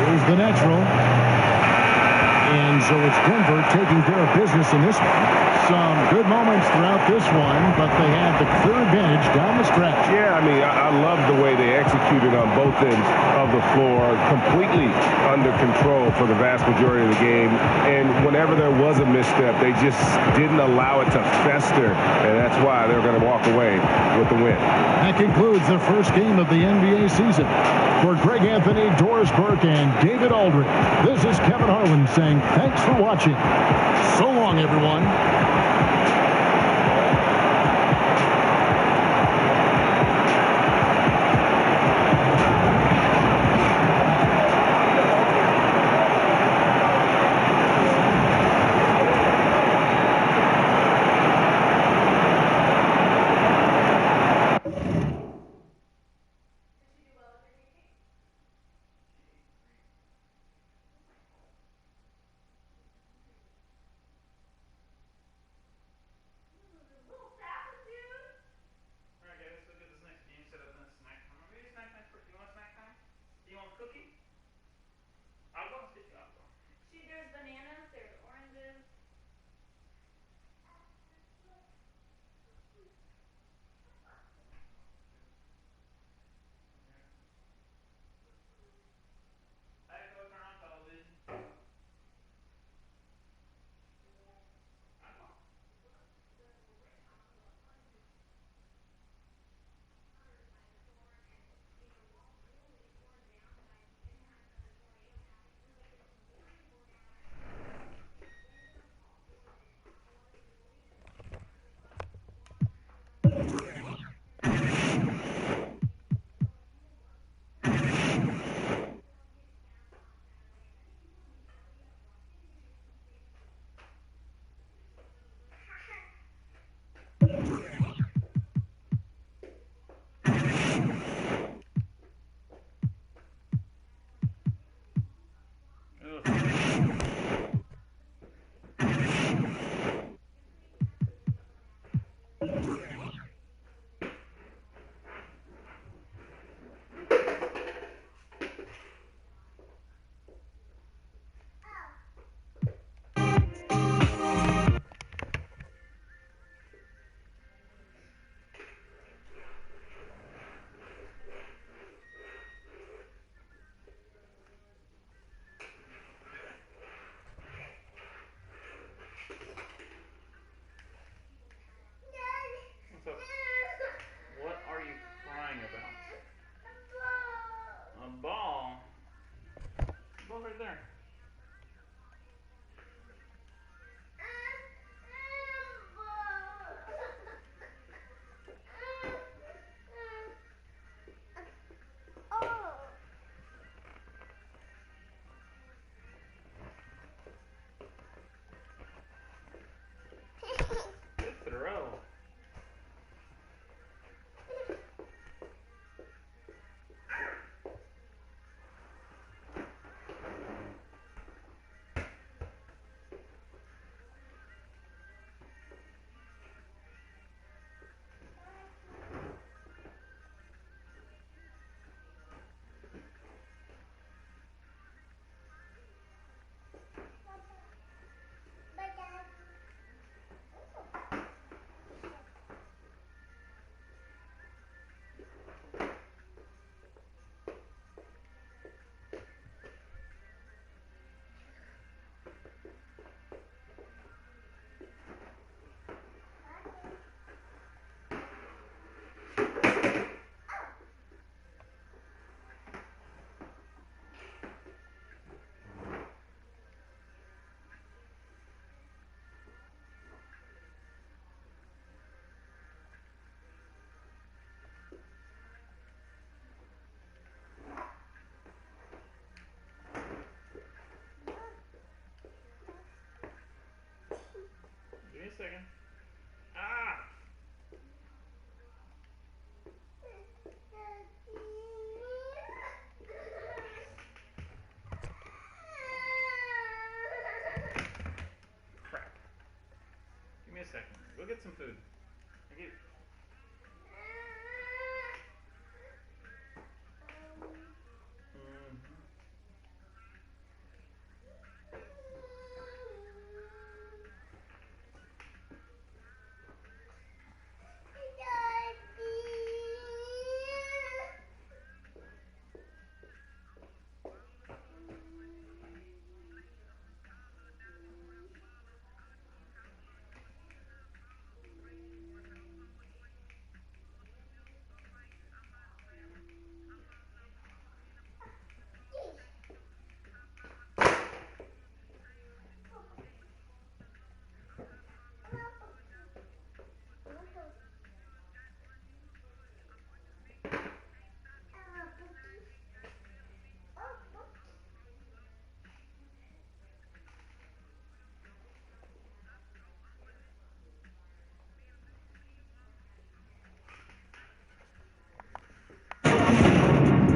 Here's the natural. And so it's Denver taking care of business in this one. Some good moments throughout this one, but they had the clear advantage down the stretch. Yeah, I mean, I love the way they executed on both ends of the floor, completely under control for the vast majority of the game. And whenever there was a misstep, they just didn't allow it to fester, and that's why they're going to walk away with the win. That concludes the first game of the NBA season. For Greg Anthony, Doris Burke, and David Aldridge, this is Kevin Harlan saying thanks for watching. So long, everyone. ball right there. Good throw. Give me a second. Ah! Crap. Give me a second. Go get some food. I give.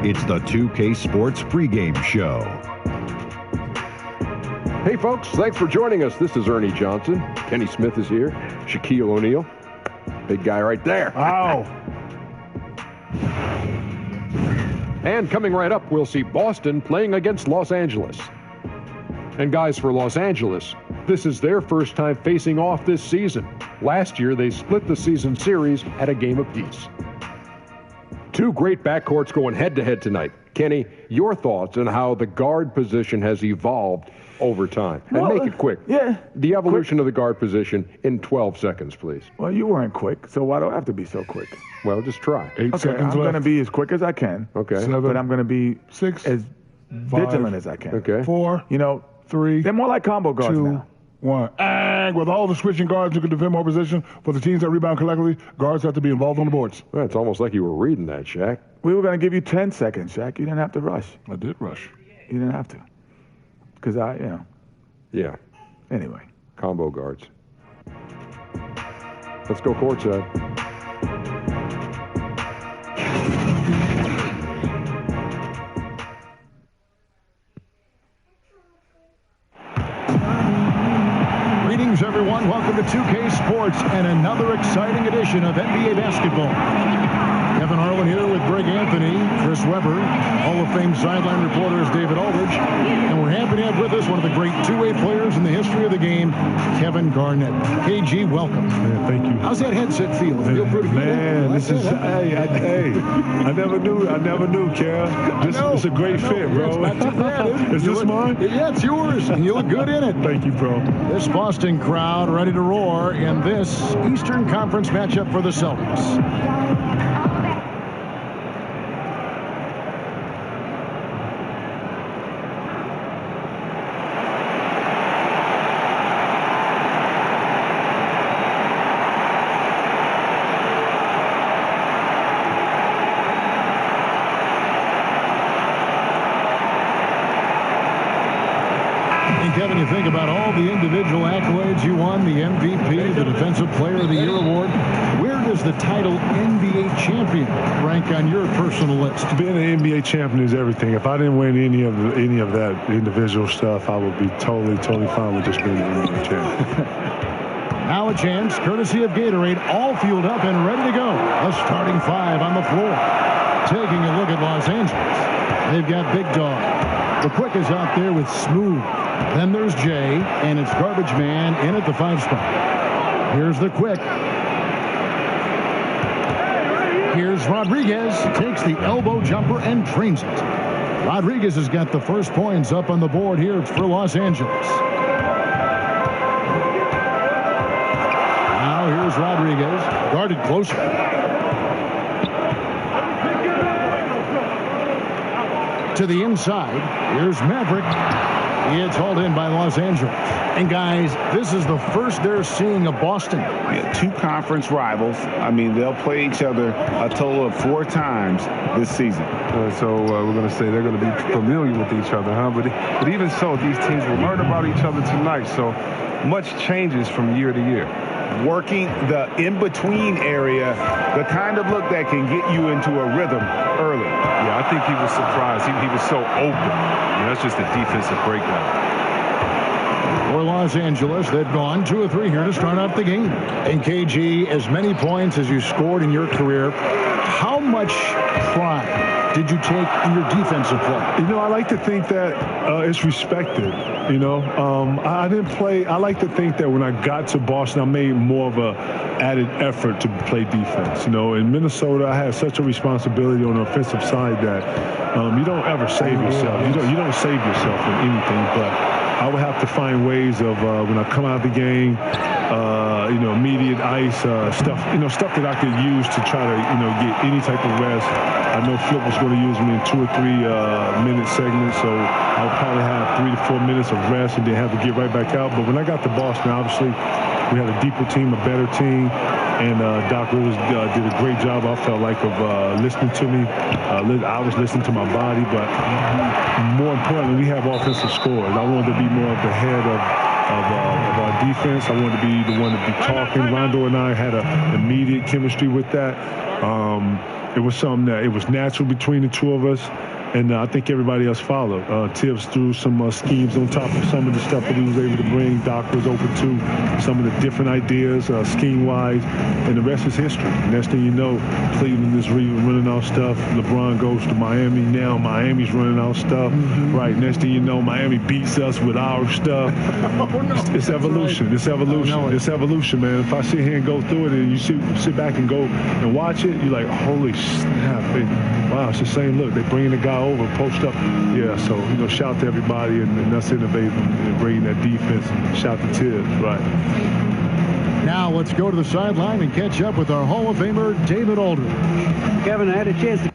It's the 2K Sports pregame show. Hey, folks, thanks for joining us. This is Ernie Johnson. Kenny Smith is here. Shaquille O'Neal. Big guy right there. Ow. And coming right up, we'll see Boston playing against Los Angeles. And guys, for Los Angeles, this is their first time facing off this season. Last year, they split the season series at a game apiece. Two great backcourts going head-to-head tonight. Kenny, your thoughts on how the guard position has evolved over time? And make it quick. Yeah. The evolution of the guard position in 12 seconds, please. Well, you weren't quick, so why do I have to be so quick? Well, just try. 8 Okay, seconds I'm left. going to be as quick as I can. Okay. 7, But I'm going to be 6, as vigilant as I can. Okay. 4, You know, 3, they're more like combo guards 2, now. 1. And with all the switching guards who can defend more position for the teams that rebound collectively, guards have to be involved on the boards. Well, it's almost like you were reading that, Shaq. We were going to give you 10 seconds, Shaq. You didn't have to rush. I did rush. You didn't have to. Because Yeah, anyway. combo guards. Let's go courtside. Greetings, everyone. Welcome to 2K Sports and another exciting edition of NBA basketball. Kevin Harlan here with Greg Anthony, Chris Webber, Hall of Fame sideline reporter is David Aldridge, and we're happy to have with us one of the great two-way players in the history of the game, Kevin Garnett. KG, welcome. Man, thank you. How's that headset feel? Feel pretty good? Man, this is I never knew, Kev. It's a great fit, bro. It's not too bad. Is this mine? Yeah, it's yours, and you look good in it. Thank you, bro. This Boston crowd ready to roar in this Eastern Conference matchup for the Celtics. And Kevin, you think about all the individual accolades you won, the MVP, the Defensive Player of the Year award. Where does the title NBA champion rank on your personal list? Being an NBA champion is everything. If I didn't win any of that individual stuff, I would be totally fine with just being an NBA champion. Now a chance, courtesy of Gatorade, all fueled up and ready to go. A starting five on the floor. Taking a look at Los Angeles. They've got Big Dog. The Quick is out there with Smooth. Then there's Jay, and it's Garbage Man in at the 5 spot. Here's the Quick. Here's Rodriguez. Takes the elbow jumper and trains it. Rodriguez has got the first points up on the board here for Los Angeles. Now here's Rodriguez. Guarded closer. To the inside. Here's Maverick. It's hauled in by Los Angeles. And guys, this is the first they're seeing of Boston. Yeah, 2 conference rivals. I mean, they'll play each other a total of 4 times this season. So we're going to say they're going to be familiar with each other, huh? But even so, these teams will learn about each other tonight. So much changes from year to year. Working the in-between area, the kind of look that can get you into a rhythm early. Yeah, I think he was surprised. He was so open. That's just a defensive breakdown. For Los Angeles, they've gone 2 of 3 here to start out the game. And KG, as many points as you scored in your career, how much pride did you take in your defensive play? You know, I like to think that it's respected. You know, I didn't play. I like to think that when I got to Boston, I made more of a added effort to play defense. You know, in Minnesota, I had such a responsibility on the offensive side that you don't ever save yourself. You don't save yourself in anything, but I would have to find ways of when I come out of the game, you know, immediate ice stuff, you know, stuff that I could use to try to, you know, get any type of rest. I know Flip was going to use me in 2 or 3 minute segments, so I would probably have 3 to 4 minutes of rest and then have to get right back out. But when I got to Boston, obviously we had a deeper team, a better team, and Doc Rivers did a great job. I felt like of listening to me. I was listening to my body, but more importantly, we have offensive scores. I wanted to be more of the head of our defense. I wanted to be the one to be talking. Rondo and I had an immediate chemistry with that. It was something that it was natural between the 2 of us. And I think everybody else followed. Tibbs threw some schemes on top of some of the stuff that we was able to bring. Doc was open to some of the different ideas, scheme-wise, and the rest is history. Next thing you know, Cleveland is running out stuff. LeBron goes to Miami now. Miami's running out stuff. Right. Next thing you know, Miami beats us with our stuff. It's evolution. Right. It's evolution. It's evolution, man. If I sit here and go through it, and you sit back and go and watch it, you're like, holy snap! Wow, it's the same look. They're bringing the guy over, post up. Yeah, so, you know, shout to everybody and us innovating and bringing that defense. Shout to Tibbs, right. Now let's go to the sideline and catch up with our Hall of Famer, David Aldridge. Kevin, I had a chance to